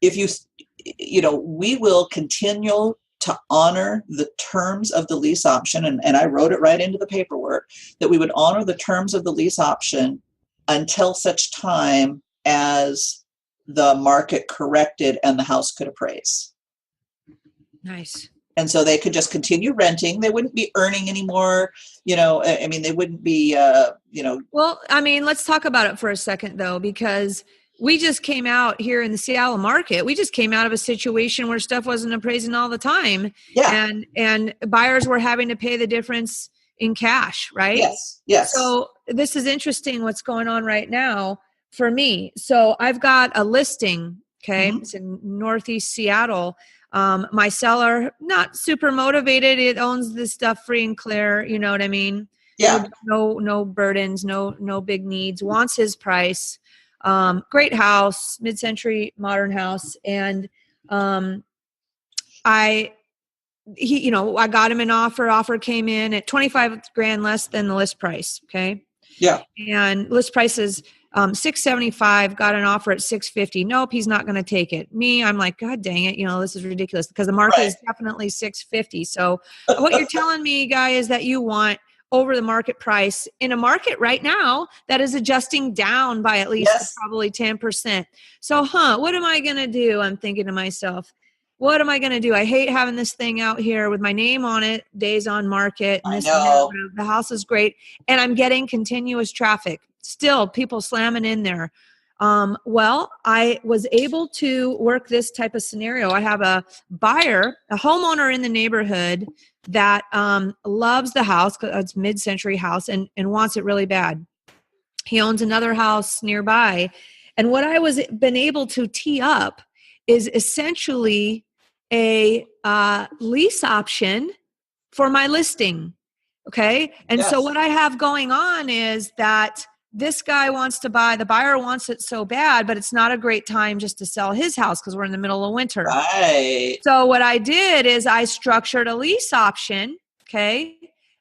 S4: if we will continue to honor the terms of the lease option. And I wrote it right into the paperwork that we would honor the terms of the lease option until such time as the market corrected and the house could appraise.
S3: Nice.
S4: And so they could just continue renting. They wouldn't be earning anymore. They wouldn't be,
S3: Well, I mean, let's talk about it for a second, though, because we just came out here in the Seattle market. We just came out of a situation where stuff wasn't appraising all the time.
S4: Yeah.
S3: And buyers were having to pay the difference in cash, right?
S4: Yes.
S3: So this is interesting what's going on right now for me. So I've got a listing, okay? It's in Northeast Seattle. My seller, not super motivated. It owns this stuff free and clear. You know what I mean?
S4: Yeah.
S3: No burdens, no big needs, wants his price. Great house, mid-century modern house. And, I got him an offer came in at 25 grand less than the list price. Okay.
S4: Yeah.
S3: And list price is, 675, got an offer at 650. Nope, he's not going to take it. I'm like, God dang it. This is ridiculous because the market is definitely 650. So what you're telling me, guy, is that you want over the market price in a market right now that is adjusting down by at least probably 10%. So, what am I going to do? I'm thinking to myself, what am I going to do? I hate having this thing out here with my name on it, days on market. And
S4: I know.
S3: The house is great. And I'm getting continuous traffic. Still, people slamming in there. Well, I was able to work this type of scenario. I have a buyer, a homeowner in the neighborhood that loves the house because it's mid-century house and wants it really bad. He owns another house nearby. And what I was been able to tee up is essentially a lease option for my listing. Okay. And so what I have going on is that this guy wants to buy, the buyer wants it so bad, but it's not a great time just to sell his house because we're in the middle of winter.
S4: Right.
S3: So what I did is I structured a lease option, okay,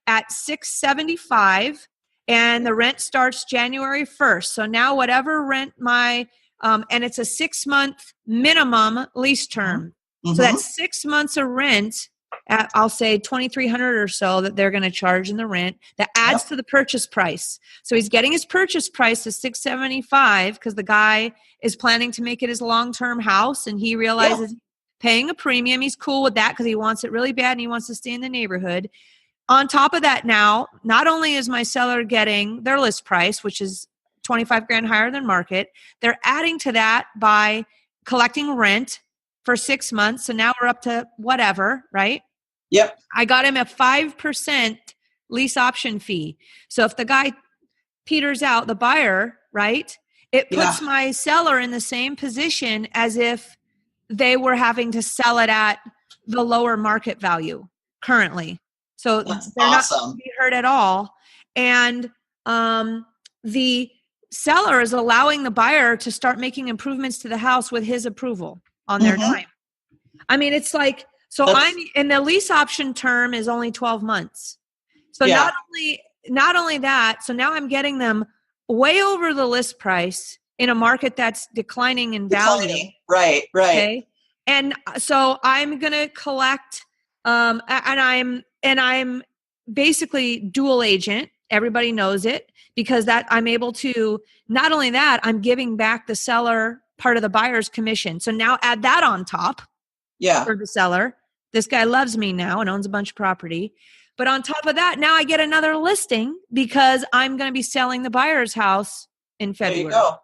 S3: at $675, and the rent starts January 1st. So now whatever rent and it's a 6-month minimum lease term. So that's 6 months of rent at, I'll say, $2,300 or so that they're going to charge in the rent. That adds to the purchase price. So he's getting his purchase price to $675 because the guy is planning to make it his long-term house, and he realizes paying a premium. He's cool with that because he wants it really bad and he wants to stay in the neighborhood. On top of that, now, not only is my seller getting their list price, which is 25 grand higher than market, they're adding to that by collecting rent for 6 months. So now we're up to whatever, right?
S4: Yep.
S3: I got him a 5% lease option fee. So if the guy peters out, the buyer, right, it puts my seller in the same position as if they were having to sell it at the lower market value currently. So
S4: That's
S3: they're
S4: awesome.
S3: not going to be hurt at all. And the seller is allowing the buyer to start making improvements to the house with his approval on their dime. I mean, it's like, so and the lease option term is only 12 months. So not only that, so now I'm getting them way over the list price in a market that's declining in value.
S4: Right.
S3: Okay. And so I'm going to collect, and I'm basically dual agent. Everybody knows it, because that I'm able to, not only that, I'm giving back the seller part of the buyer's commission. So now add that on top for the seller. This guy loves me now and owns a bunch of property. But on top of that, now I get another listing because I'm going to be selling the buyer's house in February.
S4: There you go.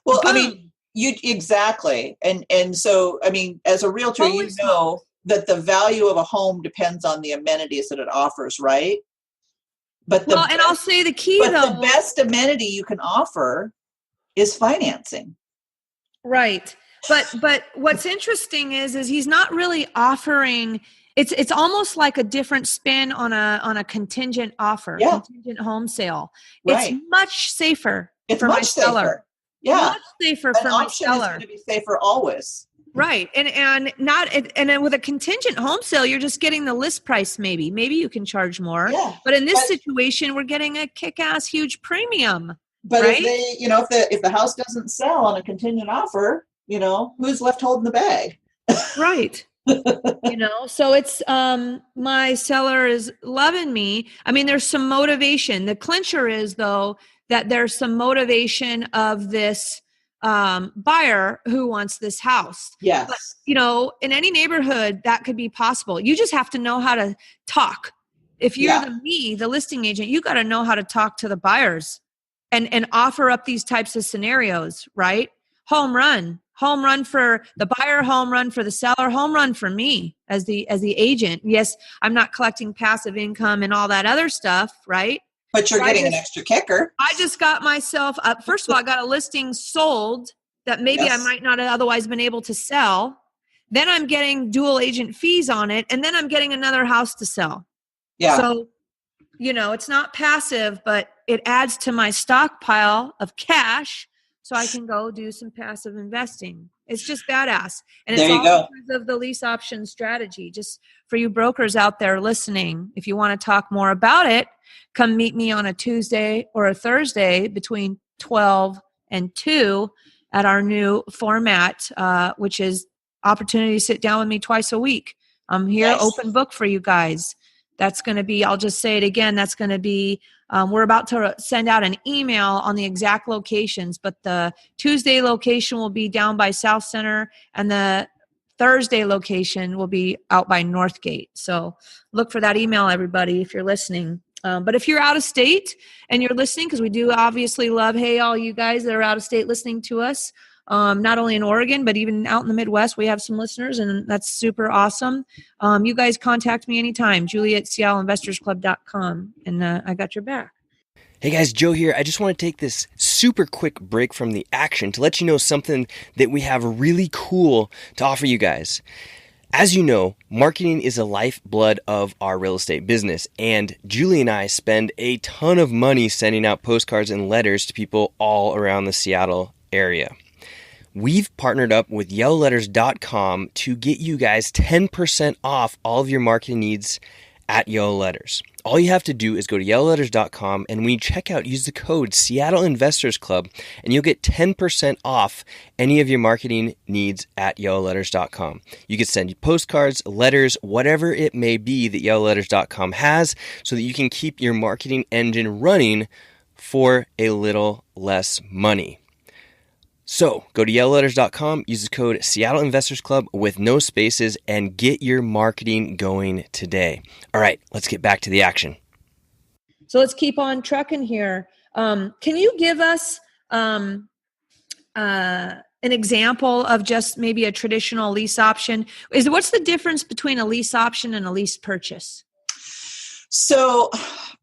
S4: Well,
S3: Boom.
S4: I mean, exactly. And so, I mean, as a realtor, you know that the value of a home depends on the amenities that it offers, right? But
S3: and I'll say the key though.
S4: The best amenity you can offer is financing.
S3: Right. But what's interesting is he's not really offering. It's almost like a different spin on a contingent offer, contingent home sale. Right. It's much safer for my seller.
S4: Yeah,
S3: much safer for my seller.
S4: Is going to be safer always.
S3: Right, and then with a contingent home sale, you're just getting the list price. Maybe you can charge more. Yeah. But in this situation, we're getting a kick-ass huge premium.
S4: But
S3: right?
S4: if the house doesn't sell on a contingent offer, who's left holding the bag?
S3: Right. So it's my seller is loving me. I mean, there's some motivation. The clincher is though that there's some motivation of this buyer who wants this house.
S4: Yes.
S3: But, in any neighborhood that could be possible. You just have to know how to talk. If you're the listing agent, you got to know how to talk to the buyers and offer up these types of scenarios, right? Home run for the buyer, home run for the seller, home run for me as the agent. Yes, I'm not collecting passive income and all that other stuff, right?
S4: But you're getting an extra kicker.
S3: I just got myself up. First of all, I got a listing sold that maybe I might not have otherwise been able to sell. Then I'm getting dual agent fees on it. And then I'm getting another house to sell. Yeah. So, it's not passive, but it adds to my stockpile of cash so I can go do some passive investing. It's just badass. And it's all because of the lease option strategy. Just for you brokers out there listening, if you want to talk more about it, come meet me on a Tuesday or a Thursday between 12 and 2 at our new format, which is opportunity to sit down with me twice a week. I'm here, open book for you guys. That's going to be, I'll just say it again, that's going to be, we're about to send out an email on the exact locations, but the Tuesday location will be down by South Center and the Thursday location will be out by Northgate. So look for that email, everybody, if you're listening. But if you're out of state and you're listening, because we do obviously love, hey, all you guys that are out of state listening to us, not only in Oregon, but even out in the Midwest, we have some listeners, and that's super awesome. You guys contact me anytime, Julie@SeattleInvestorsClub.com, and I got your back.
S6: Hey guys, Joe here. I just want to take this super quick break from the action to let you know something that we have really cool to offer you guys. As you know, marketing is the lifeblood of our real estate business, and Julie and I spend a ton of money sending out postcards and letters to people all around the Seattle area. We've partnered up with YellowLetters.com to get you guys 10% off all of your marketing needs at Yellow Letters. All you have to do is go to YellowLetters.com, and when you check out, use the code Seattle Investors Club, and you'll get 10% off any of your marketing needs at YellowLetters.com. You can send postcards, letters, whatever it may be that YellowLetters.com has, so that you can keep your marketing engine running for a little less money. So go to YellowLetters.com, use the code Seattle Investors Club with no spaces, and get your marketing going today. All right, let's get back to the action.
S3: So let's keep on trucking here. Can you give us an example of just maybe a traditional lease option? What's the difference between a lease option and a lease purchase?
S4: So,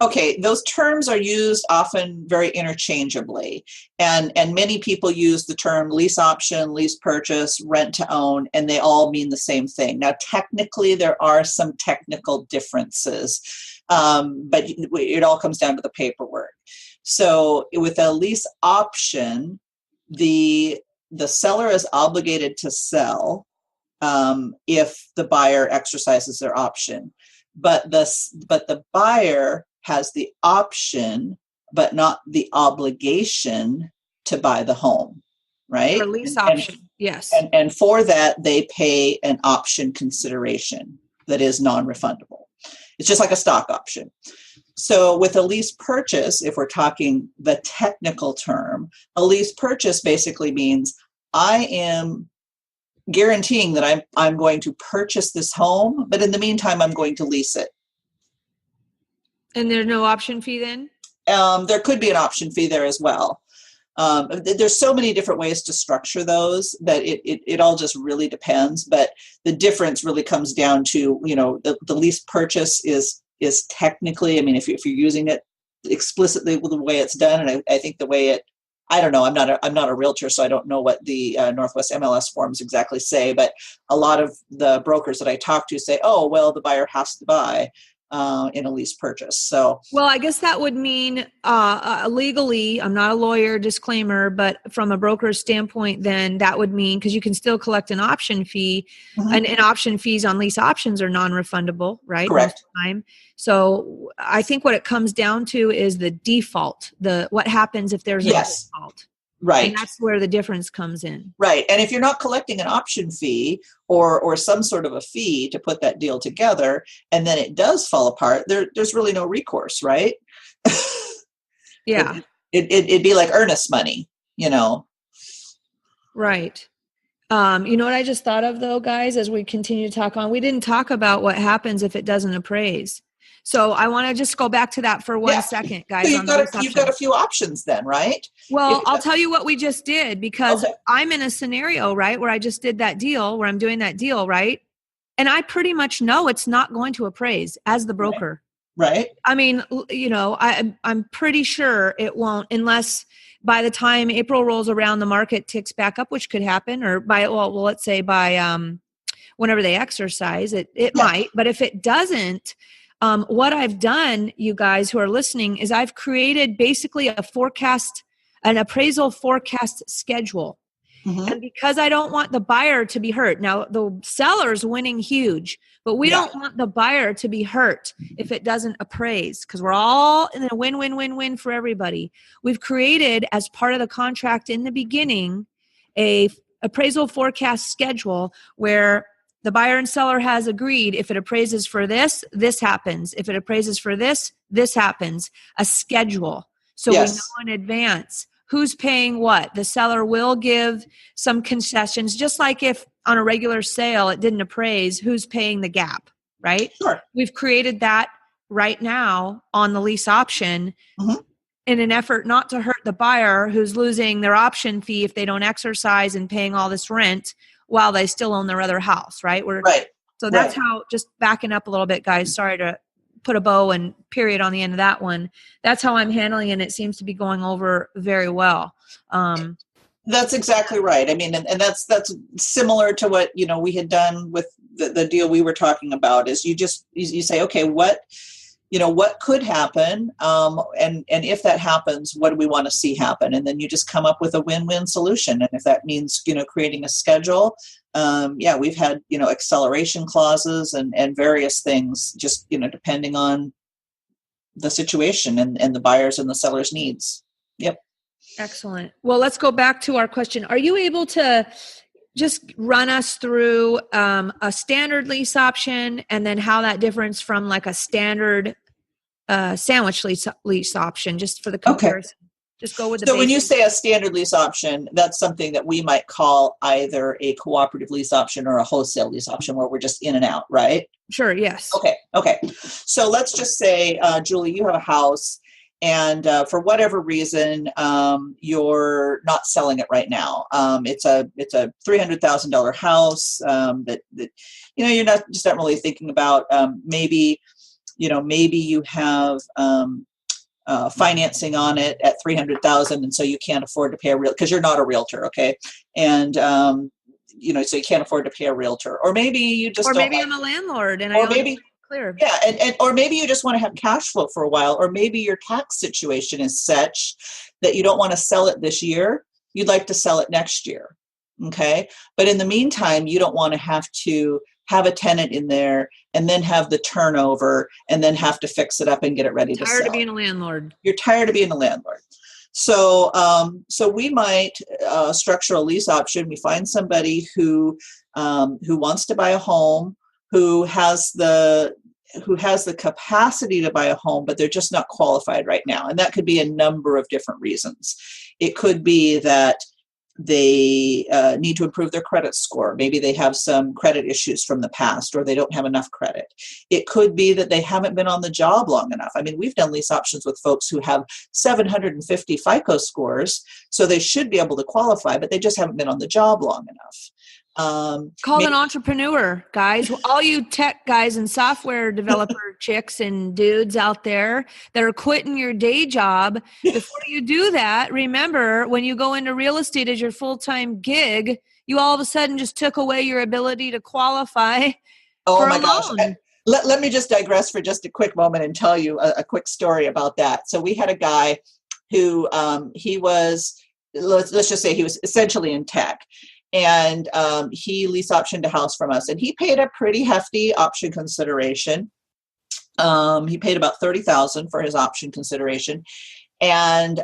S4: okay, those terms are used often very interchangeably, and many people use the term lease option, lease purchase, rent to own, and they all mean the same thing. Now, technically, there are some technical differences, but it all comes down to the paperwork. So with a lease option, the seller is obligated to sell if the buyer exercises their option, but the buyer has the option, but not the obligation to buy the home, right?
S3: Or lease option, yes.
S4: And for that, they pay an option consideration that is non-refundable. It's just like a stock option. So with a lease purchase, if we're talking the technical term, a lease purchase basically means I am guaranteeing that I'm going to purchase this home, but in the meantime, I'm going to lease it.
S3: And there's no option fee then?
S4: There could be an option fee there as well. There's so many different ways to structure those that it all just really depends. But the difference really comes down to, the lease purchase is technically, I mean, if you're using it explicitly with the way it's done, and I think the way it, I don't know, I'm not a realtor, so I don't know what the Northwest MLS forms exactly say, but a lot of the brokers that I talk to say, oh, well, the buyer has to buy in a lease purchase. So,
S3: well, I guess that would mean legally, I'm not a lawyer, disclaimer, but from a broker's standpoint, then that would mean, because you can still collect an option fee, and option fees on lease options are non-refundable, right?
S4: Correct.
S3: Most of the time. So I think what it comes down to is the default, what happens if there's a default.
S4: Right.
S3: And that's where the difference comes in.
S4: Right. And if you're not collecting an option fee or some sort of a fee to put that deal together, and then it does fall apart, there's really no recourse, right?
S3: Yeah.
S4: It'd be like earnest money,
S3: Right. You know what I just thought of though, guys, as we continue to talk on, we didn't talk about what happens if it doesn't appraise. So I want to just go back to that for 1 second, guys.
S4: So you've got a few options then, right?
S3: Well, I'll tell you what we just did, because I'm in a scenario, right, where I just did that deal, where I'm doing that deal, right? And I pretty much know it's not going to appraise as the broker.
S4: Right.
S3: I mean, I'm pretty sure it won't, unless by the time April rolls around, the market ticks back up, which could happen, or let's say by whenever they exercise, it might. But if it doesn't, what I've done, you guys who are listening, is I've created basically an appraisal forecast schedule. And because I don't want the buyer to be hurt. Now, the seller's winning huge, but we don't want the buyer to be hurt if it doesn't appraise, because we're all in a win-win-win-win for everybody. We've created, as part of the contract in the beginning, a appraisal forecast schedule where the buyer and seller has agreed, if it appraises for this, this happens. If it appraises for this, this happens. A schedule. So we know in advance who's paying what. The seller will give some concessions, just like if on a regular sale it didn't appraise, who's paying the gap, right?
S4: Sure.
S3: We've created that right now on the lease option in an effort not to hurt the buyer who's losing their option fee if they don't exercise and paying all this rent while they still own their other house, right? So that's how, just backing up a little bit, guys, sorry to put a bow and period on the end of that one. That's how I'm handling it, and it seems to be going over very well.
S4: That's exactly right. I mean, and that's similar to what, we had done with the deal we were talking about, is you say, okay, what could happen? And if that happens, what do we want to see happen? And then you just come up with a win-win solution. And if that means, creating a schedule, we've had, acceleration clauses and various things, just, depending on the situation and the buyers and the seller's needs. Yep.
S3: Excellent. Well, let's go back to our question. Are you able to just run us through a standard lease option, and then how that differs from like a standard sandwich lease option, just for the comparison? Just go with the basics.
S4: When you say a standard lease option, that's something that we might call either a cooperative lease option or a wholesale lease option, where we're just in and out, right?
S3: Sure, yes.
S4: Okay. So let's just say, Julie, you have a house, and for whatever reason, you're not selling it right now. It's a $300,000 house that you're not really thinking about. Maybe you have financing on it at $300,000, and so you can't afford to pay a because you're not a realtor, okay? And so you can't afford to pay a realtor, or maybe you just
S3: I'm a landlord, and Clear.
S4: Yeah, and or maybe you just want to have cash flow for a while, or maybe your tax situation is such that you don't want to sell it this year. You'd like to sell it next year. Okay. But in the meantime, you don't want to have a tenant in there and then have the turnover and then have to fix it up and get it ready to sell.
S3: Tired of being a landlord.
S4: You're tired of being a landlord. So, so we might structure a lease option. We find somebody who wants to buy a home, who has the capacity to buy a home, but they're just not qualified right now. And that could be a number of different reasons. It could be that they need to improve their credit score. Maybe they have some credit issues from the past, or they don't have enough credit. It could be that they haven't been on the job long enough. I mean, we've done lease options with folks who have 750 FICO scores, so they should be able to qualify, but they just haven't been on the job long enough.
S3: Call an entrepreneur, guys. All you tech guys and software developer chicks and dudes out there that are quitting your day job. Before you do that, remember, when you go into real estate as your full-time gig, you all of a sudden just took away your ability to qualify for a loan.
S4: Let me just digress for just a quick moment and tell you a quick story about that. So we had a guy who he was, let's just say he was essentially in tech. And he lease optioned a house from us, and he paid a pretty hefty option consideration. He paid about $30,000 for his option consideration, and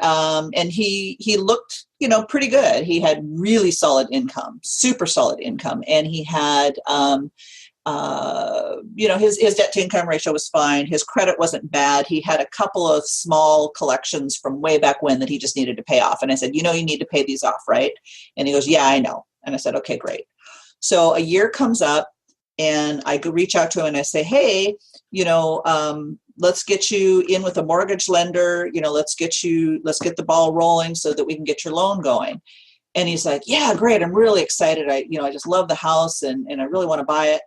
S4: he looked, pretty good. He had really solid income, super solid income, and he had, his debt to income ratio was fine. His credit wasn't bad. He had a couple of small collections from way back when that he just needed to pay off. And I said, you need to pay these off, right? And he goes, yeah, I know. And I said, okay, great. So a year comes up, and I reach out to him and I say, hey, let's get you in with a mortgage lender. Let's get the ball rolling so that we can get your loan going. And he's like, yeah, great. I'm really excited. I just love the house and I really want to buy it.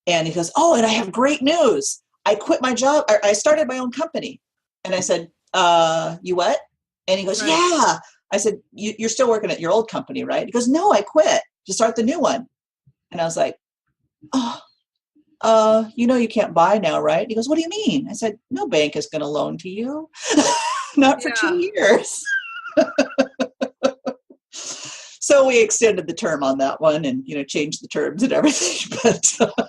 S4: And he goes, oh, and I have great news. I quit my job. I started my own company. And I said, you what? And he goes,
S3: right.
S4: Yeah. I said, you're still working at your old company, right? He goes, no, I quit to start the new one. And I was like, you can't buy now, right? He goes, what do you mean? I said, no bank is going to loan to you. Not for 2 years. So we extended the term on that one and, changed the terms and everything. But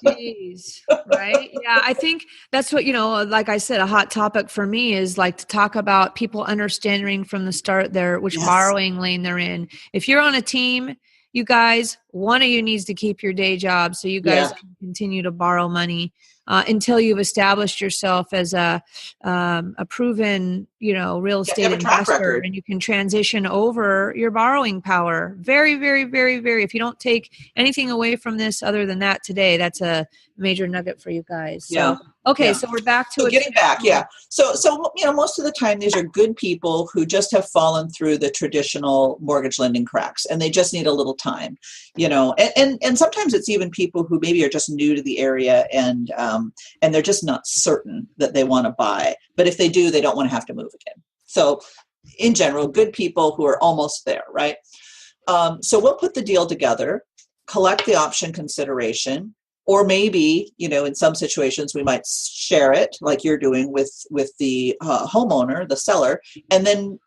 S3: Jeez, right? Yeah, I think that's what, like I said, a hot topic for me is like to talk about people understanding from the start which
S4: Yes.
S3: borrowing lane they're in. If you're on a team, you guys, one of you needs to keep your day job so you guys can continue to borrow money until you've established yourself as a proven, real estate investor, and you can transition over your borrowing power. Very, very, very, very. If you don't take anything away from this other than that today, that's a major nugget for you guys. So, okay, so we're back to
S4: getting back. Yeah. So most of the time these are good people who just have fallen through the traditional mortgage lending cracks, and they just need a little time, and sometimes it's even people who maybe are just new to the area and they're just not certain that they want to buy. But if they do, they don't want to have to move again. So in general, good people who are almost there, right? So we'll put the deal together, collect the option consideration, or maybe, in some situations we might share it like you're doing with the homeowner, the seller. And then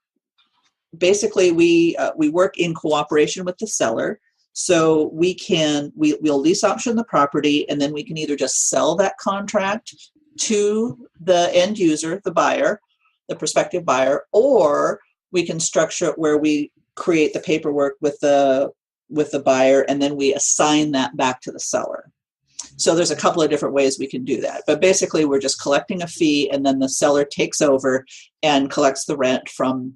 S4: basically we work in cooperation with the seller. So we'll lease option the property, and then we can either just sell that contract to the end user, the buyer, the prospective buyer, or we can structure it where we create the paperwork with the buyer, and then we assign that back to the seller. So there's a couple of different ways we can do that. But basically we're just collecting a fee, and then the seller takes over and collects the rent from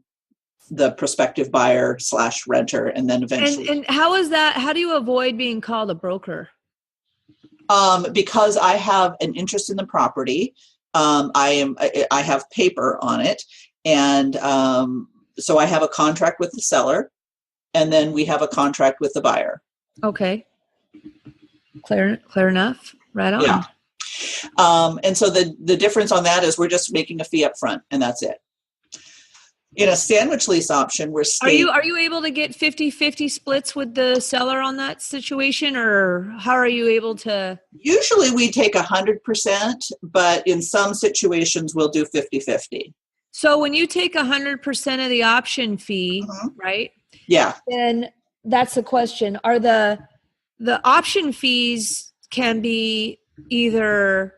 S4: the prospective buyer / renter, and then eventually.
S3: And how is that? How do you avoid being called a broker?
S4: Because I have an interest in the property. I have paper on it, and so I have a contract with the seller, and then we have a contract with the buyer.
S3: Okay, clear enough. Right on.
S4: Yeah. And so the difference on that is we're just making a fee up front, and that's it. In a sandwich lease option, we're
S3: Are you able to get 50-50 splits with the seller on that situation, or how are you able to?
S4: Usually we take 100%, but in some situations we'll do 50-50.
S3: So when you take 100% of the option fee, right?
S4: Yeah.
S3: Then that's the question. Are the option fees can be either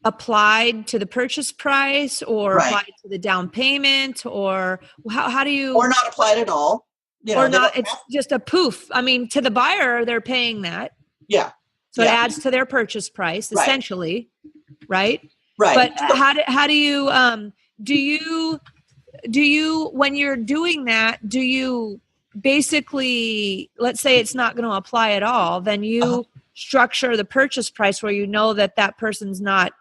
S3: applied to the purchase price or applied to the down payment, or how do you,
S4: or not applied at all,
S3: or not, it's just a poof. I mean, to the buyer, they're paying that.
S4: Yeah.
S3: So it adds to their purchase price, essentially. Right.
S4: Right.
S3: But how do you, do you, when you're doing that, do you basically, let's say it's not going to apply at all, then you structure the purchase price where you know that person's not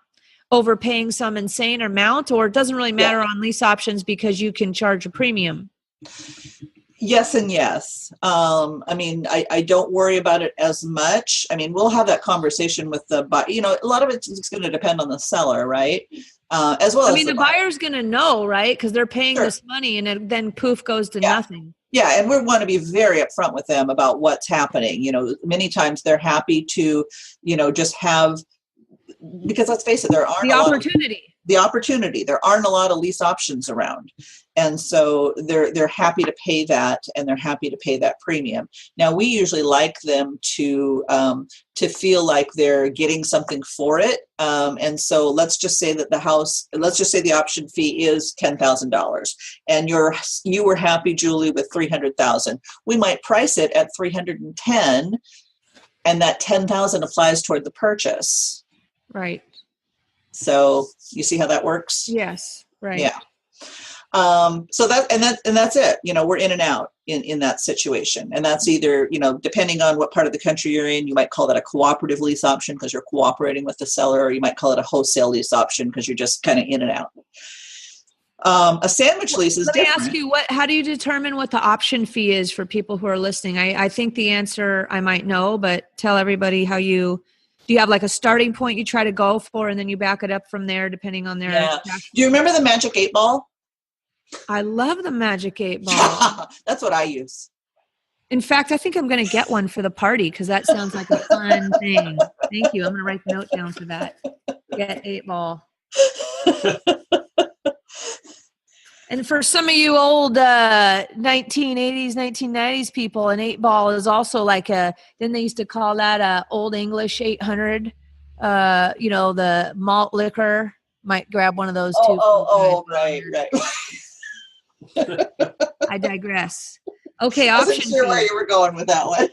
S3: overpaying some insane amount, or it doesn't really matter on lease options because you can charge a premium?
S4: Yes and yes. I mean, I don't worry about it as much. I mean, we'll have that conversation with the buyer. You know, a lot of it's going to depend on the seller, right? As well as
S3: the buyer's going to know, right? Because they're paying this money, and then poof goes to nothing.
S4: Yeah, and we want to be very upfront with them about what's happening. You know, many times they're happy to, just have, because let's face it, there aren't
S3: the opportunity. There aren't a lot of lease options around. And so they're happy to pay that, and they're happy to pay that premium. Now, we usually like them to feel like they're getting something for it. And so let's just say that the option fee is $10,000, and you were happy, Julie, with $300,000. We might price it at $310,000, and that $10,000 applies toward the purchase. Right.
S4: So you see how that works?
S3: Yes. Right.
S4: Yeah. So that's it. We're in and out in that situation. And that's either, depending on what part of the country you're in, you might call that a cooperative lease option because you're cooperating with the seller, or you might call it a wholesale lease option because you're just kind of in and out. A sandwich lease is different.
S3: Let me ask you, how do you determine what the option fee is for people who are listening? I think the answer I might know, but tell everybody how do you have like a starting point you try to go for, and then you back it up from there depending on their...
S4: Yeah. Do you remember the Magic 8 Ball?
S3: I love the Magic 8 Ball.
S4: That's what I use.
S3: In fact, I think I'm going to get one for the party because that sounds like a fun thing. Thank you. I'm going to write the note down for that. Get 8 Ball. And for some of you old 1980s, 1990s people, an 8 Ball is also like then they used to call that a Old English 800. The malt liquor. Might grab one of those too.
S4: Right.
S3: I digress. Okay,
S4: I wasn't sure where you were going with that one.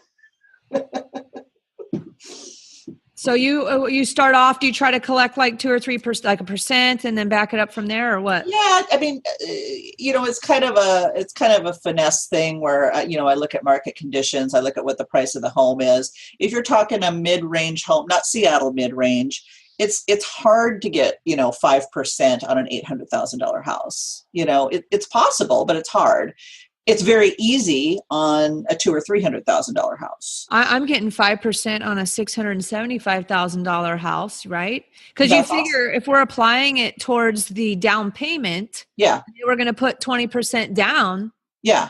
S3: So you start off. Do you try to collect like 2 or 3%, like a percent, and then back it up from there, or what?
S4: Yeah, I mean, it's kind of a finesse thing where I look at market conditions. I look at what the price of the home is. If you're talking a mid-range home, not Seattle mid-range, it's hard to get 5% on an $800,000 house. It's possible, but it's hard. It's very easy on a $200,000 or $300,000 house. I'm
S3: getting 5% on a $675,000 house, right? Because you figure if we're applying it towards the down payment, we're going to put 20% down.
S4: Yeah,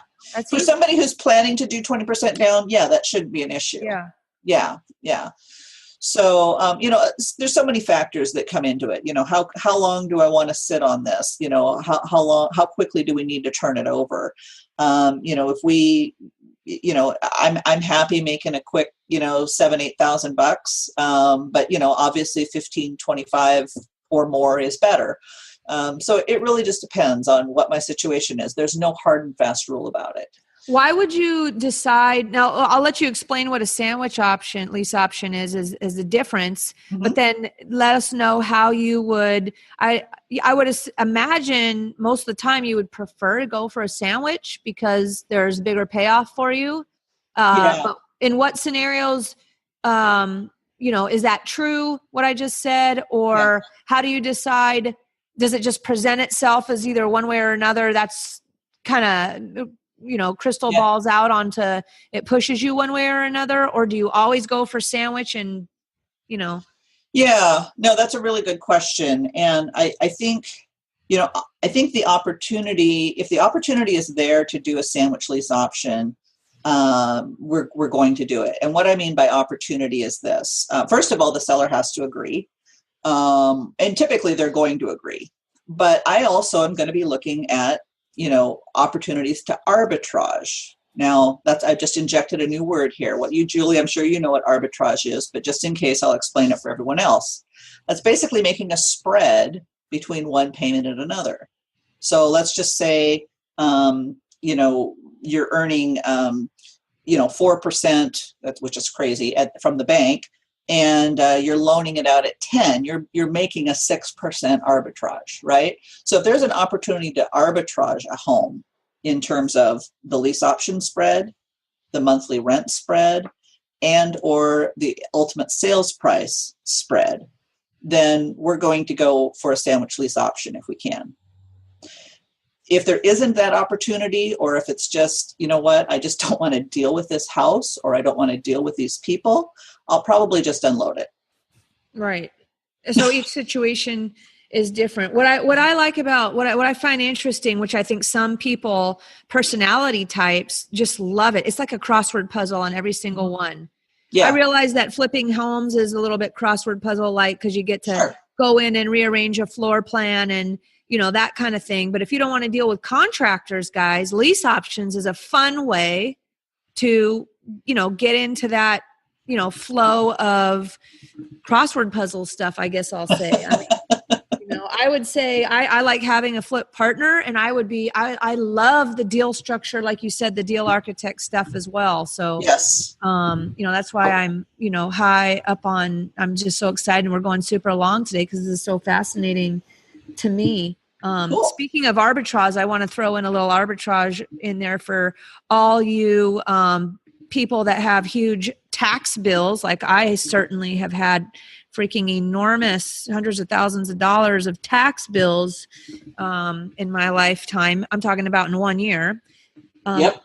S4: for somebody who's planning to do 20% down, that shouldn't be an issue. Yeah. So, there's so many factors that come into it. How long do I want to sit on this? How quickly do we need to turn it over? If we, I'm happy making a quick, $7,000-8,000 but obviously 15, 25 or more is better. So it really just depends on what my situation is. There's no hard and fast rule about it.
S3: Why would you decide? Now, I'll let you explain what a sandwich lease option is the difference, but then let us know how you would, I would imagine most of the time you would prefer to go for a sandwich because there's a bigger payoff for you. But in what scenarios, is that true, what I just said? Or how do you decide? Does it just present itself as either one way or another? That's kind of... crystal balls out onto it pushes you one way or another, or do you always go for sandwich and,
S4: Yeah, no, that's a really good question. And I think I think the opportunity, if the opportunity is there to do a sandwich lease option, we're going to do it. And what I mean by opportunity is this. First of all, the seller has to agree. And typically they're going to agree. But I also am going to be looking at, opportunities to arbitrage. Now, I just injected a new word here. Julie, I'm sure you know what arbitrage is, but just in case, I'll explain it for everyone else. That's basically making a spread between one payment and another. So let's just say, you're earning, 4%, which is crazy, from the bank, and you're loaning it out at 10. You're making a 6% arbitrage, right? So if there's an opportunity to arbitrage a home in terms of the lease option spread, the monthly rent spread, and or the ultimate sales price spread, then we're going to go for a sandwich lease option if we can. If there isn't that opportunity, or if it's just, I just don't want to deal with this house, or I don't want to deal with these people, I'll probably just unload it.
S3: Right. So each situation is different. What I like about what I find interesting, which I think some people, personality types, just love it. It's like a crossword puzzle on every single one. Yeah. I realize that flipping homes is a little bit crossword puzzle like, because you get to go in and rearrange a floor plan and that kind of thing. But if you don't want to deal with contractors, guys, lease options is a fun way to get into that flow of crossword puzzle stuff, I guess I'll say. I mean, I would say I like having a flip partner, and I love the deal structure, like you said, the deal architect stuff as well. So
S4: yes,
S3: that's why I'm high up on. I'm just so excited, and we're going super long today because this is so fascinating to me. Cool. Speaking of arbitrage, I want to throw in a little arbitrage in there for all you people that have huge tax bills. Like I certainly have had freaking enormous hundreds of thousands of dollars of tax bills in my lifetime. I'm talking about in 1 year.
S4: Yep.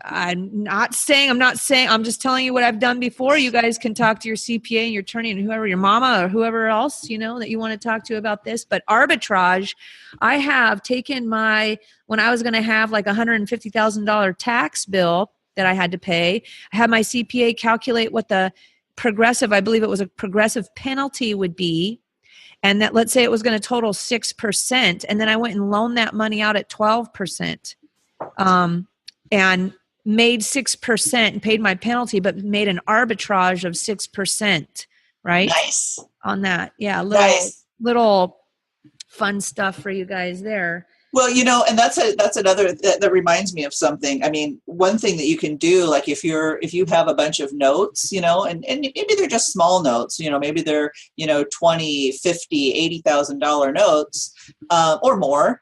S3: I'm not saying, I'm just telling you what I've done before. You guys can talk to your CPA and your attorney and whoever, your mama or whoever else, that you want to talk to about this. But arbitrage, I have taken when I was going to have like $150,000 tax bill that I had to pay, I had my CPA calculate what the I believe it was a progressive penalty would be. And that, let's say it was going to total 6%. And then I went and loaned that money out at 12%. And made 6% and paid my penalty, but made an arbitrage of 6%, right?
S4: Nice.
S3: On that. Yeah. Little fun stuff for you guys there.
S4: Well, and that's another, that reminds me of something. I mean, one thing that you can do, like if you have a bunch of notes, and maybe they're just small notes, maybe they're, $20, $50, $80,000 notes, or more,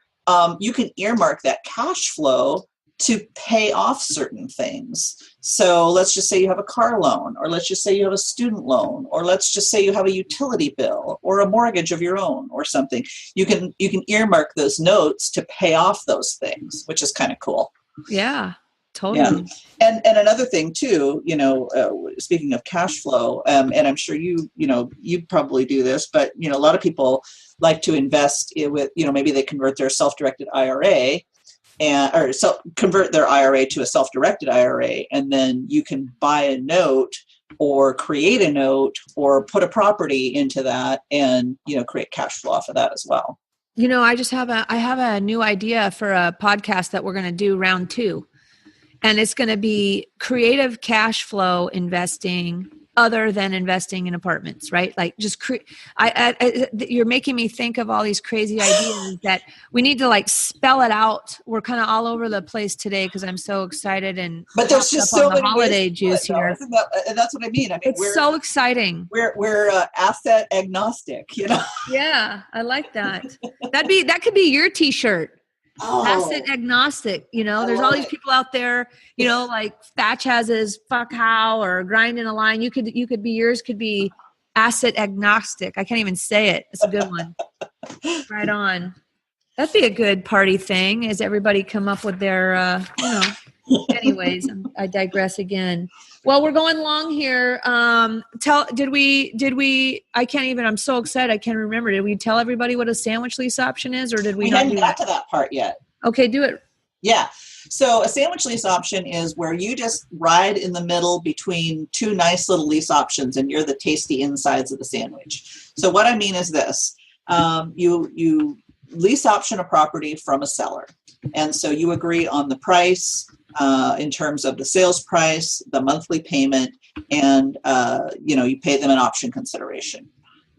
S4: you can earmark that cash flow to pay off certain things. So let's just say you have a car loan, or let's just say you have a student loan, or let's just say you have a utility bill or a mortgage of your own or something. You can earmark those notes to pay off those things, which is kind of cool.
S3: Yeah, totally.
S4: Yeah. And another thing too, speaking of cash flow, and I'm sure you probably do this, but a lot of people like to invest with, maybe they convert their self-directed IRA convert their IRA to a self-directed IRA, and then you can buy a note or create a note or put a property into that and, create cash flow off of that as well.
S3: I have a new idea for a podcast that we're going to do round 2, and it's going to be creative cash flow investing other than investing in apartments, right? Like just you're making me think of all these crazy ideas that we need to like spell it out. We're kind of all over the place today because I'm so excited
S4: but there's just so many
S3: holiday juice here.
S4: And that's what I mean.
S3: It's so exciting.
S4: We're asset agnostic,
S3: Yeah, I like that. That could be your t-shirt. Asset agnostic, there's all these people out there, like Thatch has his fuck how or grinding a line. Yours could be asset agnostic. I can't even say it. It's a good one. Right on. That'd be a good party thing, is everybody come up with their, anyways, I digress again. Well, we're going long here. Did we, I'm so excited. I can't remember. Did we tell everybody what a sandwich lease option is, or did we not
S4: hadn't
S3: do
S4: got
S3: that?
S4: to that part yet.
S3: Okay, do it.
S4: Yeah. So a sandwich lease option is where you just ride in the middle between two nice little lease options and you're the tasty insides of the sandwich. So what I mean is this, you lease option a property from a seller. And so you agree on the price in terms of the sales price, the monthly payment, and you pay them an option consideration.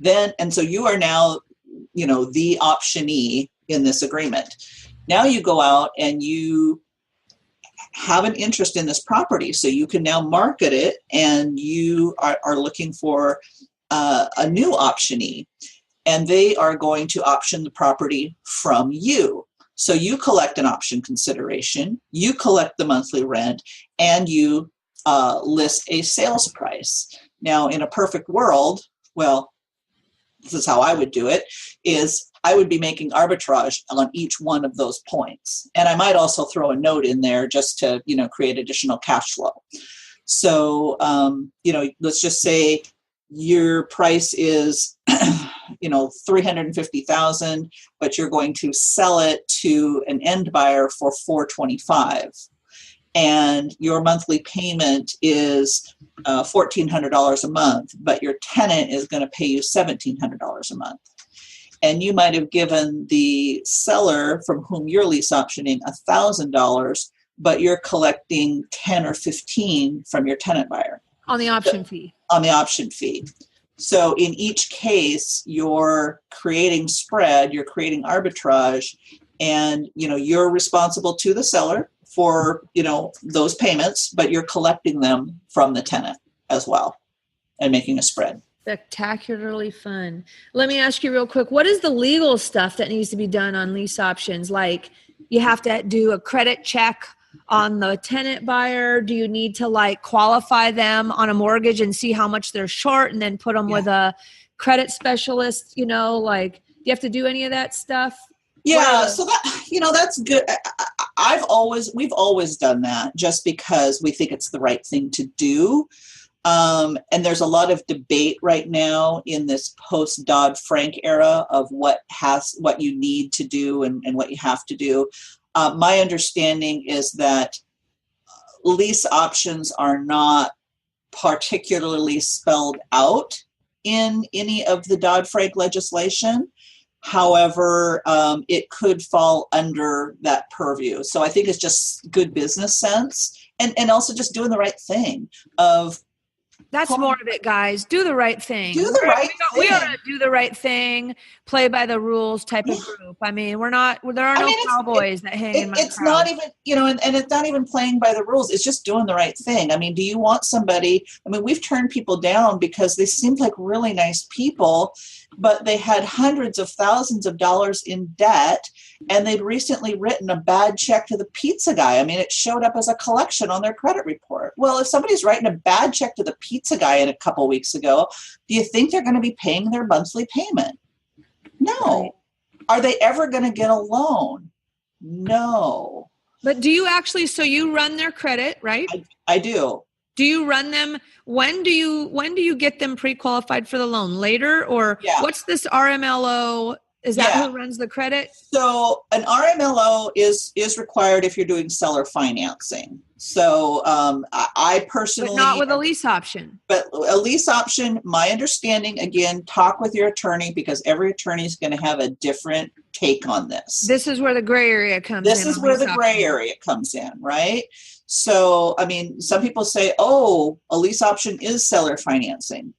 S4: And so you are now, the optionee in this agreement. Now you go out and you have an interest in this property, so you can now market it, and you are looking for a new optionee, and they are going to option the property from you. So you collect an option consideration, you collect the monthly rent, and you list a sales price. Now, in a perfect world, well, this is how I would do it, is I would be making arbitrage on each one of those points. And I might also throw a note in there just to, create additional cash flow. So, let's just say your price is, $350,000, but you're going to sell it to an end buyer for $425,000. And your monthly payment is $1,400 a month, but your tenant is going to pay you $1,700 a month. And you might have given the seller from whom you're lease optioning $1,000, but you're collecting 10 or 15 from your tenant buyer.
S3: On the option fee.
S4: On the option fee. So in each case, you're creating spread, you're creating arbitrage, and you're responsible to the seller for those payments, but you're collecting them from the tenant as well and making a spread.
S3: Spectacularly fun. Let me ask you real quick, what is the legal stuff that needs to be done on lease options? Like, you have to do a credit check on the tenant buyer? Do you need to qualify them on a mortgage and see how much they're short and then put them with a credit specialist? Do you have to do any of that stuff?
S4: Yeah, so that that's good. We've always done that just because we think it's the right thing to do. And there's a lot of debate right now in this post Dodd-Frank era of what you need to do and what you have to do. My understanding is that lease options are not particularly spelled out in any of the Dodd-Frank legislation. However, it could fall under that purview. So I think it's just good business sense and also just doing the right thing of.
S3: That's more of it, guys. Do the right thing.
S4: Do the right thing.
S3: We are a do the right thing, play by the rules type of group. I mean, there are no cowboys that hang in my crowd.
S4: It's not even, and it's not even playing by the rules. It's just doing the right thing. I mean, do you want somebody, we've turned people down because they seemed like really nice people, but they had hundreds of thousands of dollars in debt, and they'd recently written a bad check to the pizza guy. It showed up as a collection on their credit report. Well, if somebody's writing a bad check to the pizza guy a couple weeks ago, do you think they're going to be paying their monthly payment? No. Right. Are they ever going to get a loan? No.
S3: But do you actually, so you run their credit, right?
S4: I do.
S3: Do you run them? When do you get them pre-qualified for the loan? Later, or what's this RMLO? Is that who runs the credit?
S4: So an RMLO is required if you're doing seller financing. So I personally,
S3: but not with a lease option.
S4: But a lease option, my understanding, again, talk with your attorney because every attorney is going to have a different take on this.
S3: This is where the gray area comes in.
S4: This is where the gray area comes in, right? So, some people say, a lease option is seller financing.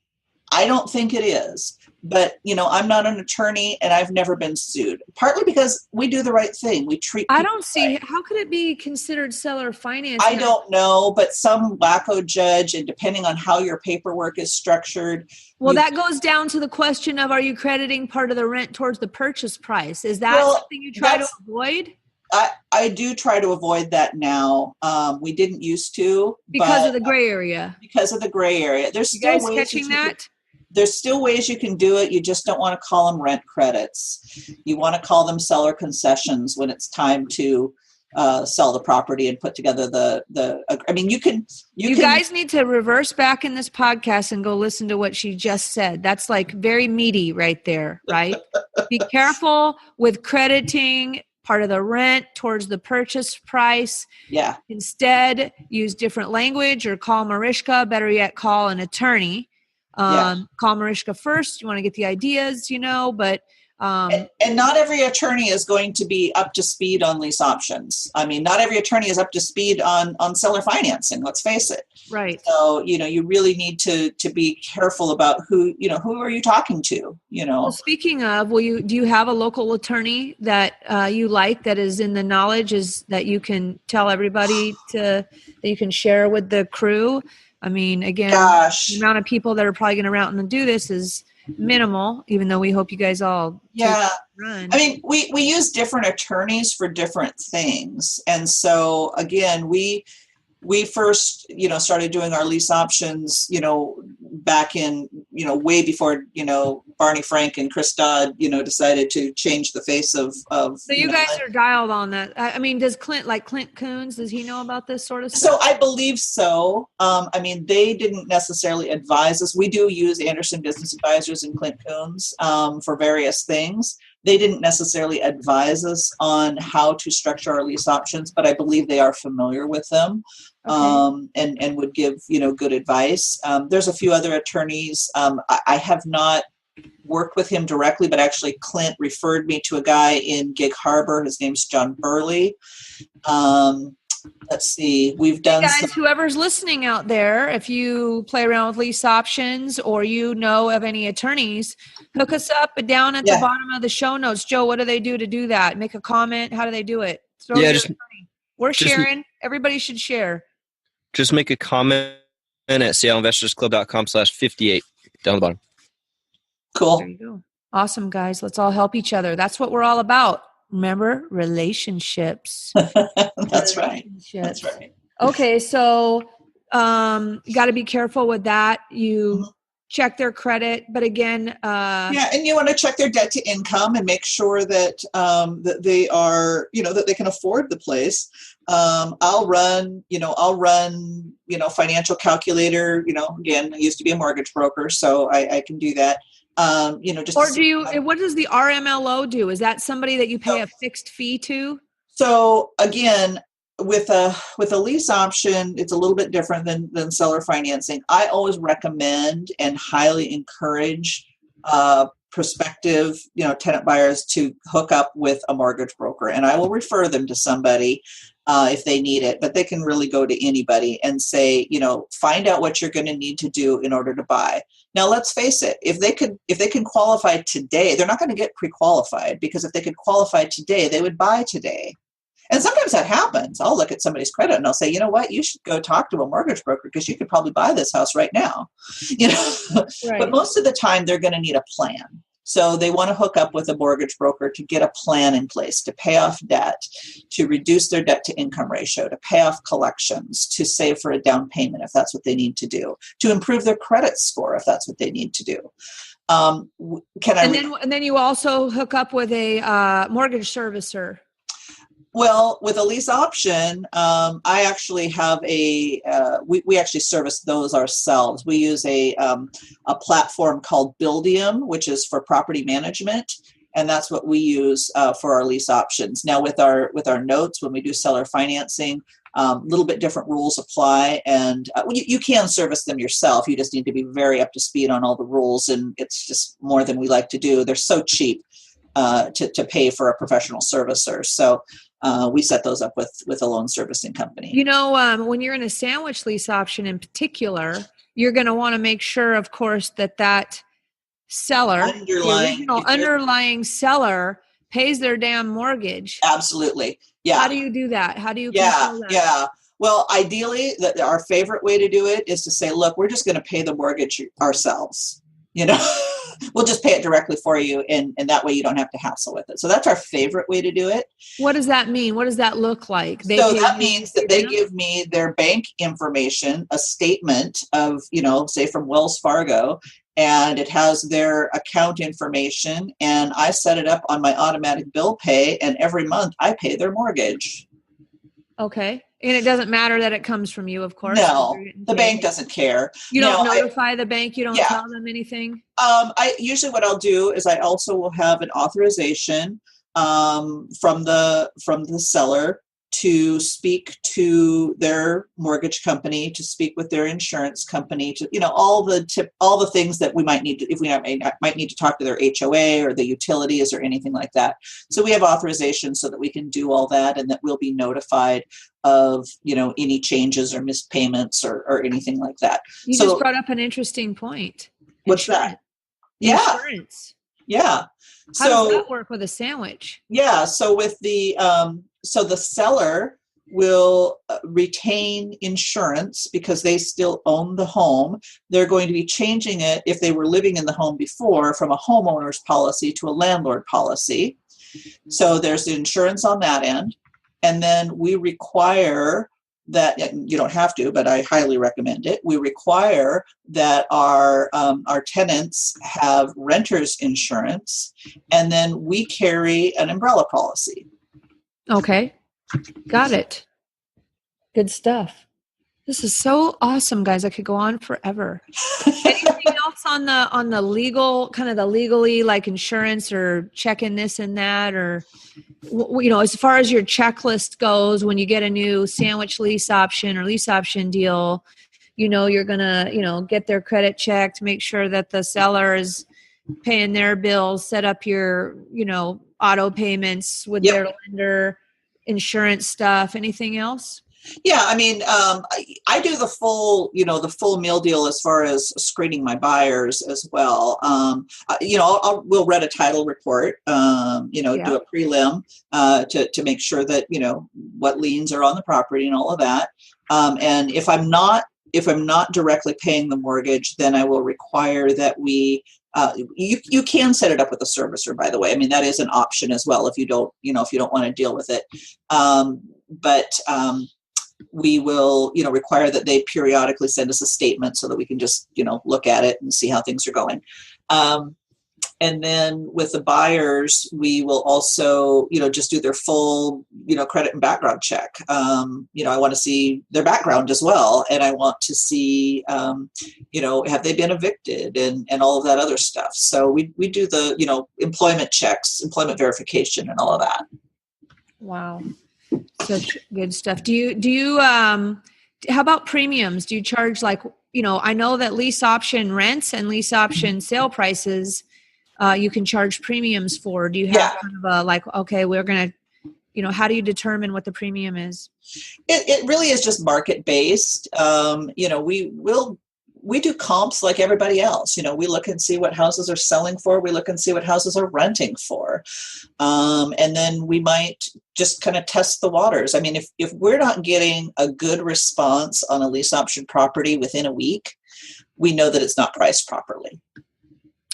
S4: I don't think it is. But, I'm not an attorney and I've never been sued. Partly because we do the right thing. We treat people right.
S3: How could it be considered seller financing?
S4: I don't know, but some wacko judge, and depending on how your paperwork is structured.
S3: Well, that goes down to the question of, are you crediting part of the rent towards the purchase price? Is that something you try to avoid?
S4: I do try to avoid that now. We didn't used to.
S3: Because of the gray area.
S4: Because of the gray area. There's
S3: you
S4: still
S3: guys
S4: ways
S3: catching that?
S4: there's still ways you can do it. You just don't want to call them rent credits. You want to call them seller concessions when it's time to sell the property and put together I mean, you
S3: guys need to reverse back in this podcast and go listen to what she just said. That's like very meaty right there, right? Be careful with crediting part of the rent towards the purchase price.
S4: Yeah.
S3: Instead, use different language or call Marishka. Better yet, call an attorney. Call Marishka first. You want to get the ideas, but
S4: and not every attorney is going to be up to speed on lease options. I mean, not every attorney is up to speed on seller financing. Let's face it.
S3: Right.
S4: So, you really need to be careful about who are you talking to,
S3: Well, speaking of, do you have a local attorney that you like that is in the knowledge that you can tell everybody that you can share with the crew? I mean, again, the amount of people that are probably going to route and do this is minimal, even though we hope you guys all run.
S4: I mean, we use different attorneys for different things. And so again, we first, started doing our lease options, back in, way before, Barney Frank and Chris Dodd, decided to change the face of. So
S3: you guys are dialed on that. I mean, does Clint Coons, does he know about this sort of stuff?
S4: So I believe so. I mean, they didn't necessarily advise us. We do use Anderson Business Advisors and Clint Coons for various things. They didn't necessarily advise us on how to structure our lease options, but I believe they are familiar with them. Okay. And would give, good advice. There's a few other attorneys. I have not worked with him directly, but actually Clint referred me to a guy in Gig Harbor. His name's John Burley. Let's see. We've done
S3: whoever's listening out there, if you play around with lease options or you know of any attorneys, hook us up down at the bottom of the show notes. Joe, what do they do to do that? Make a comment. How do they do it? We're sharing. Everybody should share.
S2: Just make a comment at SeattleInvestorsClub.com/58 down the bottom.
S4: Cool.
S3: There you go. Awesome, guys. Let's all help each other. That's what we're all about. Remember, relationships.
S4: That's right. That's right.
S3: Okay, so you got to be careful with that. You check their credit, but again,
S4: and you want to check their debt to income and make sure that that they are, that they can afford the place. I'll run financial calculator. Again, I used to be a mortgage broker, so I can do that.
S3: What does the RMLO do? Is that somebody that you pay a fixed fee to?
S4: So again, with a lease option, it's a little bit different than seller financing. I always recommend and highly encourage prospective, tenant buyers to hook up with a mortgage broker, and I will refer them to somebody if they need it. But they can really go to anybody and say, find out what you're going to need to do in order to buy. Now, let's face it, if they can qualify today, they're not going to get pre-qualified, because if they could qualify today, they would buy today. And sometimes that happens. I'll look at somebody's credit and I'll say, you know what, you should go talk to a mortgage broker because you could probably buy this house right now. Right. But most of the time they're going to need a plan. So they want to hook up with a mortgage broker to get a plan in place, to pay off debt, to reduce their debt to income ratio, to pay off collections, to save for a down payment if that's what they need to do, to improve their credit score if that's what they need to do.
S3: And then you also hook up with a mortgage servicer.
S4: Well, with a lease option, I actually have we actually service those ourselves. We use a platform called Buildium, which is for property management, and that's what we use for our lease options. Now, with our notes, when we do seller financing, a little bit different rules apply, and you can service them yourself. You just need to be very up to speed on all the rules, and it's just more than we like to do. They're so cheap to pay for a professional servicer. So we set those up with a loan servicing company.
S3: When you're in a sandwich lease option in particular, you're going to want to make sure, of course, that seller, underlying seller, pays their damn mortgage.
S4: Absolutely. Yeah.
S3: How do you do that? How do you control that?
S4: Yeah. Well, ideally, our favorite way to do it is to say, look, we're just going to pay the mortgage ourselves. We'll just pay it directly for you, and that way you don't have to hassle with it. So that's our favorite way to do it.
S3: What does that mean? What does that look like?
S4: That means that they give me their bank information, a statement of, say from Wells Fargo, and it has their account information, and I set it up on my automatic bill pay, and every month I pay their mortgage.
S3: Okay. And it doesn't matter that it comes from you, of course.
S4: No, the bank doesn't care.
S3: You don't notify the bank. You don't
S4: Yeah.
S3: tell them anything.
S4: I usually what I'll do is I also will have an authorization from the seller to speak to their mortgage company, to speak with their insurance company, to all the things that we might need to, if we might need to talk to their HOA or the utilities or anything like that. So we have authorization so that we can do all that, and that we'll be notified of any changes or missed payments or anything like that.
S3: You just brought up an interesting point.
S4: What's that? Yeah.
S3: Insurance.
S4: Yeah.
S3: How does that work with a sandwich?
S4: Yeah. So with the the seller will retain insurance because they still own the home. They're going to be changing it, if they were living in the home before, from a homeowner's policy to a landlord policy. So there's the insurance on that end. And then we require that, you don't have to, but I highly recommend it. We require that our tenants have renter's insurance, and then we carry an umbrella policy.
S3: Okay. Got it. Good stuff. This is so awesome, guys. I could go on forever. Anything else on the legal, kind of the legally, like insurance or checking this and that, or, as far as your checklist goes, when you get a new sandwich lease option or lease option deal, you're going to, get their credit checked, make sure that the seller is paying their bills, set up your, auto payments with their lender, insurance stuff. Anything else?
S4: Yeah, I mean, I do the full meal deal as far as screening my buyers as well. We'll read a title report, do a prelim to make sure that what liens are on the property and all of that. And if I'm not directly paying the mortgage, then I will require that we. You can set it up with a servicer, by the way. I mean, that is an option as well if you don't want to deal with it. But we will, require that they periodically send us a statement so that we can just, look at it and see how things are going. And then with the buyers, we will also, just do their full, credit and background check. I want to see their background as well. And I want to see, have they been evicted and all of that other stuff. So we do the, employment checks, employment verification and all of that.
S3: Wow. Such good stuff. Do you, how about premiums? Do you charge I know that lease option rents and lease option sale prices, you can charge premiums for. Do you have kind of a we're going to, how do you determine what the premium is?
S4: It really is just market based. We do comps like everybody else. We look and see what houses are selling for. We look and see what houses are renting for. And then we might just kind of test the waters. I mean, if we're not getting a good response on a lease option property within a week, we know that it's not priced properly.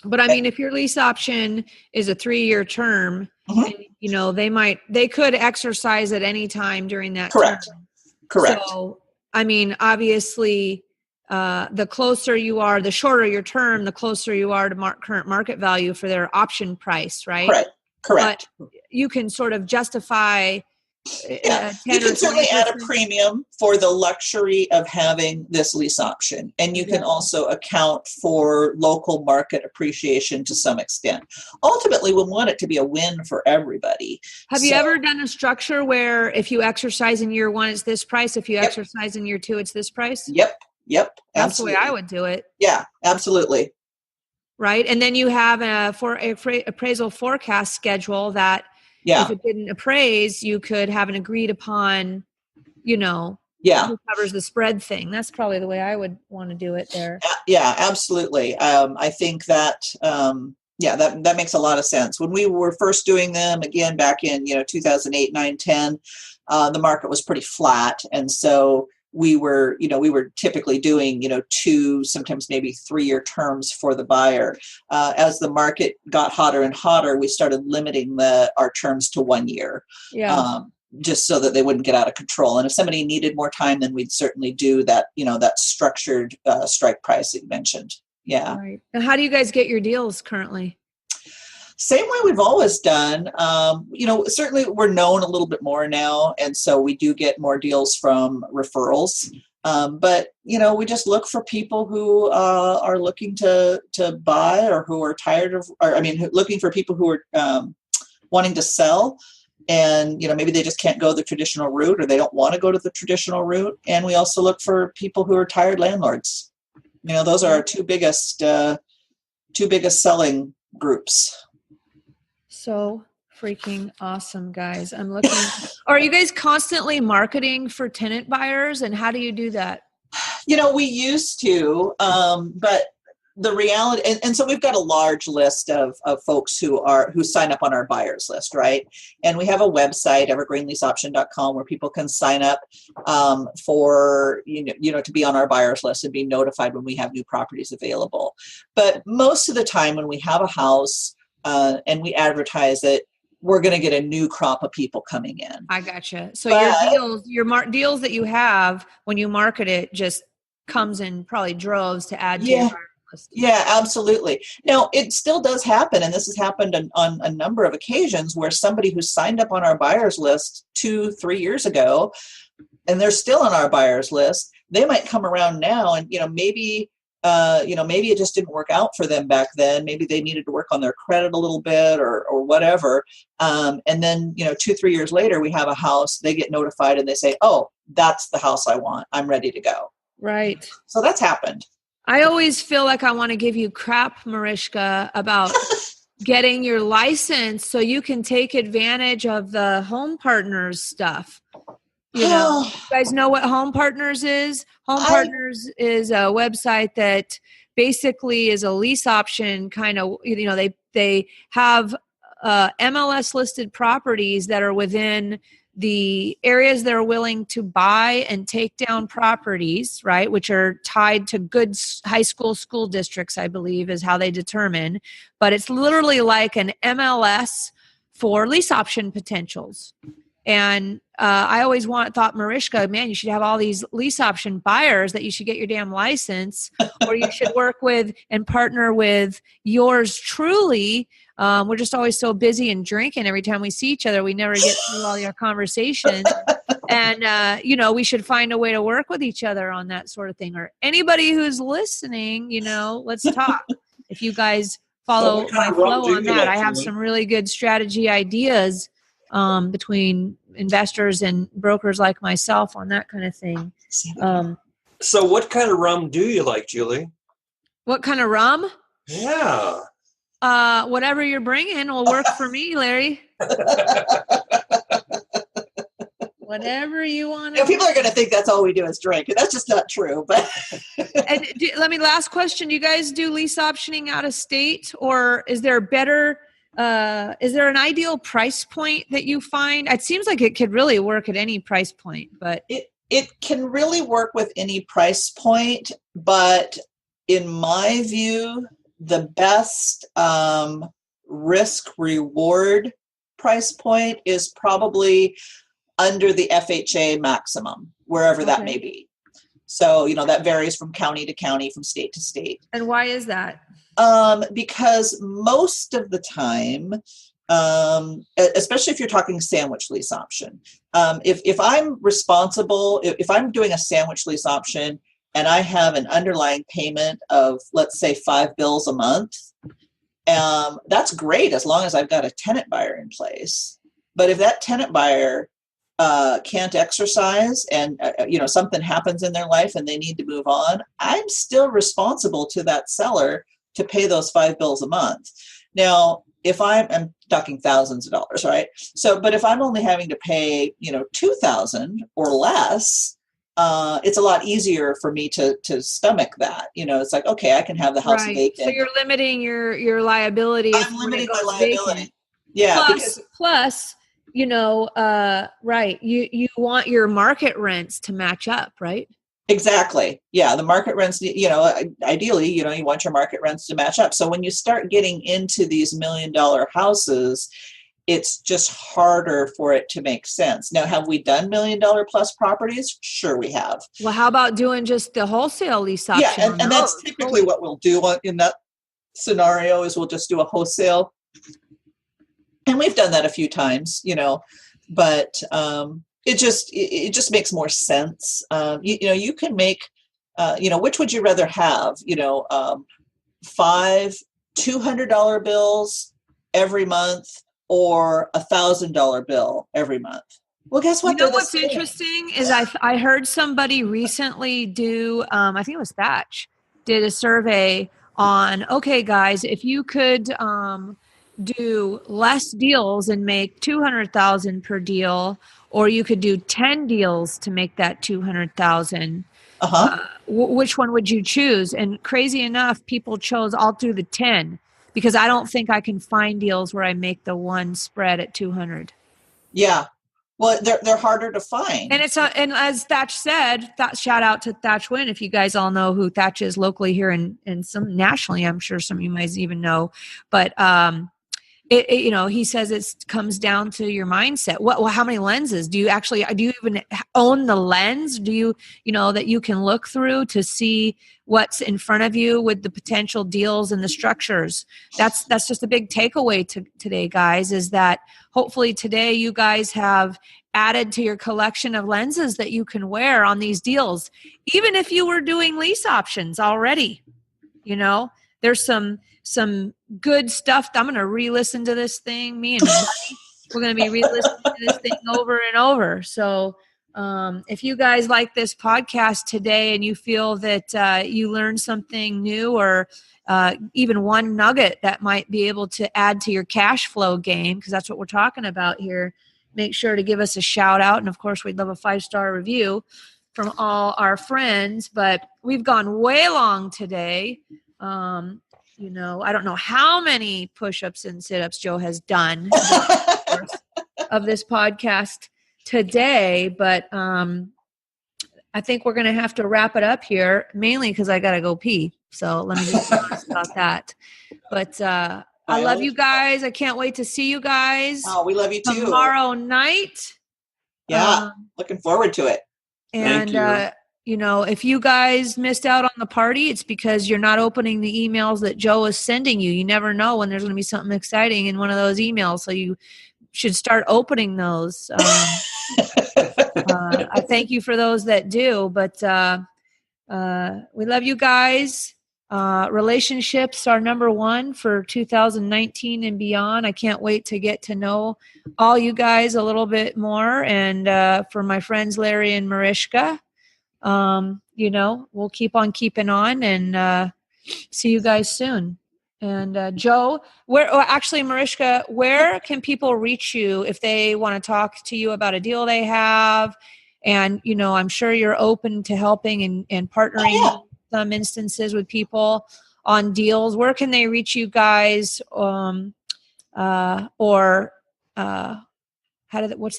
S3: But I mean, if your lease option is a 3-year term, and, they could exercise at any time during that
S4: Correct.
S3: term.
S4: Correct.
S3: So, I mean, obviously, the closer you are, the shorter your term, the closer you are to current market value for their option price, right?
S4: Correct.
S3: But you can sort of justify.
S4: You can certainly add a premium for the luxury of having this lease option. And you can also account for local market appreciation to some extent. Ultimately, we want it to be a win for everybody.
S3: Have you ever done a structure where if you exercise in year 1, it's this price. If you exercise in year 2, it's this price?
S4: Yep.
S3: That's
S4: Absolutely.
S3: the way I would do it.
S4: Yeah, absolutely.
S3: Right. And then you have appraisal forecast schedule that if it didn't appraise, you could have an agreed upon, who covers the spread thing. That's probably the way I would want to do it there.
S4: Yeah, absolutely. I think that, that makes a lot of sense. When we were first doing them, again, back in, 2008, 9, 10, the market was pretty flat. And so we were typically doing, 2, sometimes maybe 3-year terms for the buyer. As the market got hotter and hotter, we started limiting our terms to 1 year, just so that they wouldn't get out of control. And if somebody needed more time, then we'd certainly do that, that structured strike price that you mentioned, Yeah.
S3: Right. Now, how do you guys get your deals currently?
S4: Same way we've always done. Certainly we're known a little bit more now, and so we do get more deals from referrals. But we just look for people who are looking to buy, or who are tired of, looking for people who are wanting to sell, and maybe they just can't go the traditional route, or they don't want to go to the traditional route. And we also look for people who are tired landlords. Those are our two biggest selling groups.
S3: So freaking awesome, guys. I'm looking. Are you guys constantly marketing for tenant buyers, and how do you do that?
S4: We used to, but the reality, and so we've got a large list of folks who sign up on our buyers list, right? And we have a website, evergreenleaseoption.com, where people can sign up for to be on our buyers list and be notified when we have new properties available. But most of the time, when we have a house and we advertise it, we're going to get a new crop of people coming in.
S3: I gotcha. So your deals that you have when you market it just comes in probably droves to add to your buyer list.
S4: Yeah, absolutely. Now, it still does happen, and this has happened on a number of occasions, where somebody who signed up on our buyers list 2-3 years ago, and they're still on our buyers list, they might come around now, and maybe it just didn't work out for them back then. Maybe they needed to work on their credit a little bit, or whatever. And then 2-3 years later, we have a house. They get notified and they say, "Oh, that's the house I want. I'm ready to go."
S3: Right.
S4: So that's happened.
S3: I always feel like I want to give you crap, Marishka, about getting your license so you can take advantage of the Home Partners stuff. You guys know what Home Partners is? Home Partners is a website that basically is a lease option kind of, they have MLS listed properties that are within the areas they're willing to buy and take down properties, right, which are tied to good high school districts, I believe, is how they determine. But it's literally like an MLS for lease option potentials. And I always thought, Marishka, man, you should have all these lease option buyers that you should get your damn license, or you should work with and partner with yours truly. We're just always so busy and drinking every time we see each other. We never get through all your conversations. And, we should find a way to work with each other on that sort of thing. Or anybody who's listening, let's talk. If you guys follow my flow on that, I have some really good strategy ideas between investors and brokers like myself on that kind of thing.
S5: So what kind of rum do you like, Julie?
S3: What kind of rum?
S5: Yeah.
S3: Whatever you're bringing will work for me, Larry. Whatever you want.
S4: People are going to think that's all we do is drink, and that's just not true. But
S3: last question: you guys do lease optioning out of state, or is there an ideal price point that you find? It seems like it could really work at any price point, but
S4: it can really work with any price point. But in my view, the best risk reward price point is probably under the FHA maximum, wherever that may be. So, that varies from county to county, from state to state.
S3: And why is that?
S4: Because most of the time, especially if you're talking sandwich lease option, if I'm responsible, if I'm doing a sandwich lease option and I have an underlying payment of, let's say, 5 bills a month, that's great as long as I've got a tenant buyer in place. But if that tenant buyer can't exercise and something happens in their life and they need to move on, I'm still responsible to that seller to pay those 5 bills a month. Now, if I'm talking thousands of dollars, right? So, but if I'm only having to pay, $2,000 or less, it's a lot easier for me to stomach that. It's like, okay, I can have the house vacant.
S3: So you're limiting your liability.
S4: I'm limiting my liability. Vacant. Yeah.
S3: Plus, right. You want your market rents to match up, right?
S4: Exactly. Yeah. The market rents, ideally, you want your market rents to match up. So when you start getting into these $1 million houses, it's just harder for it to make sense. Now, have we done $1 million plus properties? Sure, we have.
S3: Well, how about doing just the wholesale lease option?
S4: Yeah, and that's typically what we'll do in that scenario is we'll just do a wholesale. And we've done that a few times, but it just makes more sense. You can make, which would you rather have, 5 $200 bills every month or $1,000 bill every month? Well, guess what?
S3: What's interesting is I heard somebody recently do, I think it was Thatch, did a survey on, okay, guys, if you could do less deals and make $200,000 per deal, or you could do 10 deals to make that $200,000. Which one would you choose? And crazy enough, people chose all through the 10 because I don't think I can find deals where I make the one spread at 200.
S4: Yeah. Well, they're harder to find.
S3: And and as Thatch said, shout out to Thatch Wynn. If you guys all know who Thatch is locally here and some nationally, I'm sure some of you might even know, but he says it comes down to your mindset. How many lenses do you even own the lens? Do you, that you can look through to see what's in front of you with the potential deals and the structures? That's just a big takeaway today, guys, is that hopefully today you guys have added to your collection of lenses that you can wear on these deals. Even if you were doing lease options already, there's some good stuff. I'm going to re-listen to this thing. Me and Buddy, we're going to be re-listening to this thing over and over. So if you guys like this podcast today and you feel that you learned something new or even one nugget that might be able to add to your cash flow game, because that's what we're talking about here, make sure to give us a shout out. And of course, we'd love a 5-star review from all our friends. But we've gone way long today. I don't know how many push-ups and sit-ups Joe has done of this podcast today, but I think we're going to have to wrap it up here, mainly because I got to go pee. So let me just be honest about that. But I love you guys. I can't wait to see you guys.
S4: Oh, we love you too.
S3: Tomorrow night.
S4: Yeah, looking forward to it.
S3: And
S5: Thank you.
S3: if you guys missed out on the party, it's because you're not opening the emails that Joe is sending you. You never know when there's going to be something exciting in one of those emails. So you should start opening those. I thank you for those that do, but we love you guys. Relationships are number one for 2019 and beyond. I can't wait to get to know all you guys a little bit more. And for my friends, Larry and Marishka, we'll keep on keeping on and see you guys soon. And Joe, Marishka, where can people reach you if they want to talk to you about a deal they have? And, I'm sure you're open to helping and partnering some instances with people on deals. Where can they reach you guys? What's the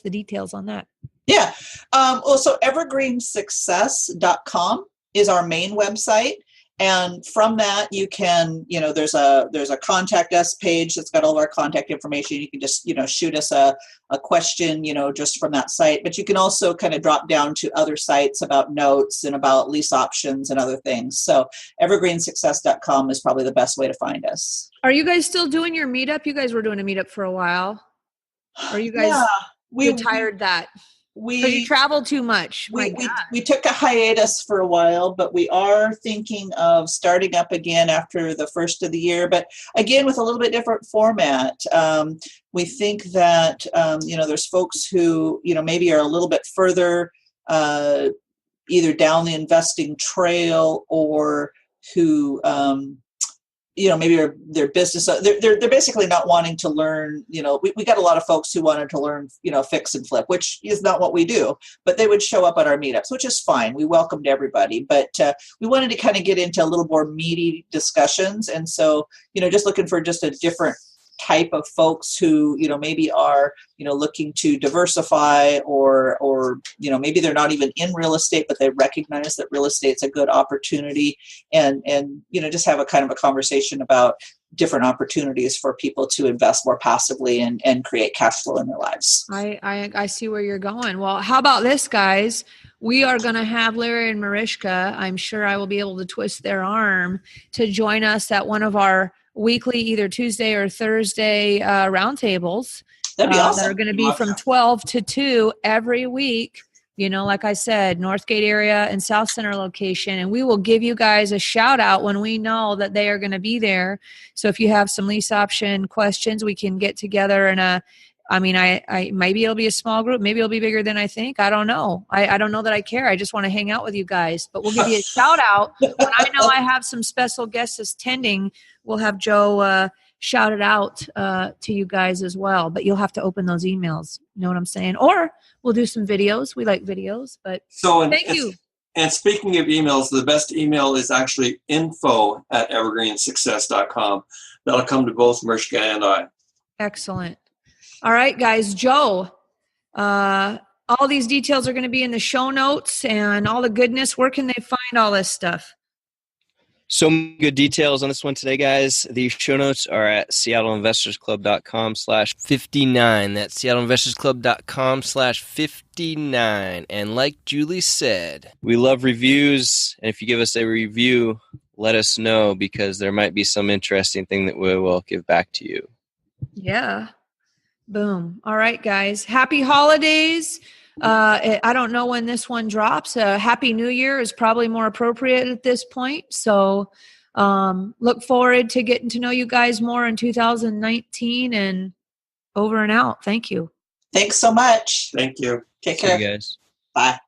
S3: details on that?
S4: Yeah. So evergreensuccess.com is our main website. And from that, you can, there's a contact us page that's got all of our contact information. You can just, shoot us a question, just from that site. But you can also kind of drop down to other sites about notes and about lease options and other things. So evergreensuccess.com is probably the best way to find us.
S3: Are you guys still doing your meetup? You guys were doing a meetup for a while. Are you guys retired that? You travel too much.
S4: We took a hiatus for a while, but we are thinking of starting up again after the first of the year, but again with a little bit different format. We think that there's folks who maybe are a little bit further either down the investing trail or who maybe their business, they're basically not wanting to learn, we got a lot of folks who wanted to learn, fix and flip, which is not what we do, but they would show up at our meetups, which is fine. We welcomed everybody, but we wanted to kind of get into a little more meaty discussions. And so, just looking for just a different type of folks who, maybe are, looking to diversify or, maybe they're not even in real estate, but they recognize that real estate's a good opportunity and, just have a kind of a conversation about, different opportunities for people to invest more passively and create cash flow in their lives.
S3: I see where you're going. Well, how about this, guys? We are going to have Larry and Marishka. I'm sure I will be able to twist their arm to join us at one of our weekly, either Tuesday or Thursday roundtables.
S4: That'd be awesome.
S3: That are going to be from 12 to 2 every week. You know, like I said, Northgate area and South Center location. And we will give you guys a shout out when we know that they are going to be there. So if you have some lease option questions, we can get together and I maybe it'll be a small group. Maybe it'll be bigger than I think. I don't know. I don't know that I care. I just want to hang out with you guys. But we'll give you a shout out. When I know I have some special guests attending, we'll have Joe shout it out to you guys as well. But you'll have to open those emails. You know what I'm saying? Or we'll do some videos. We like videos. But thank you.
S5: And speaking of emails, the best email is actually info@evergreensuccess.com. That'll come to both Marishka and I.
S3: Excellent. All right, guys. Joe, all these details are going to be in the show notes and all the goodness. Where can they find all this stuff?
S2: So many good details on this one today, guys. The show notes are at seattleinvestorsclub.com/59. That's seattleinvestorsclub.com/59. And like Julie said, we love reviews. And if you give us a review, let us know, because there might be some interesting thing that we will give back to you.
S3: Yeah. Boom. All right, guys. Happy holidays. I don't know when this one drops. Happy New Year is probably more appropriate at this point. So look forward to getting to know you guys more in 2019, and over and out. Thank you.
S4: Thanks so much.
S5: Thank you.
S4: Take care.
S2: See you guys.
S4: Bye.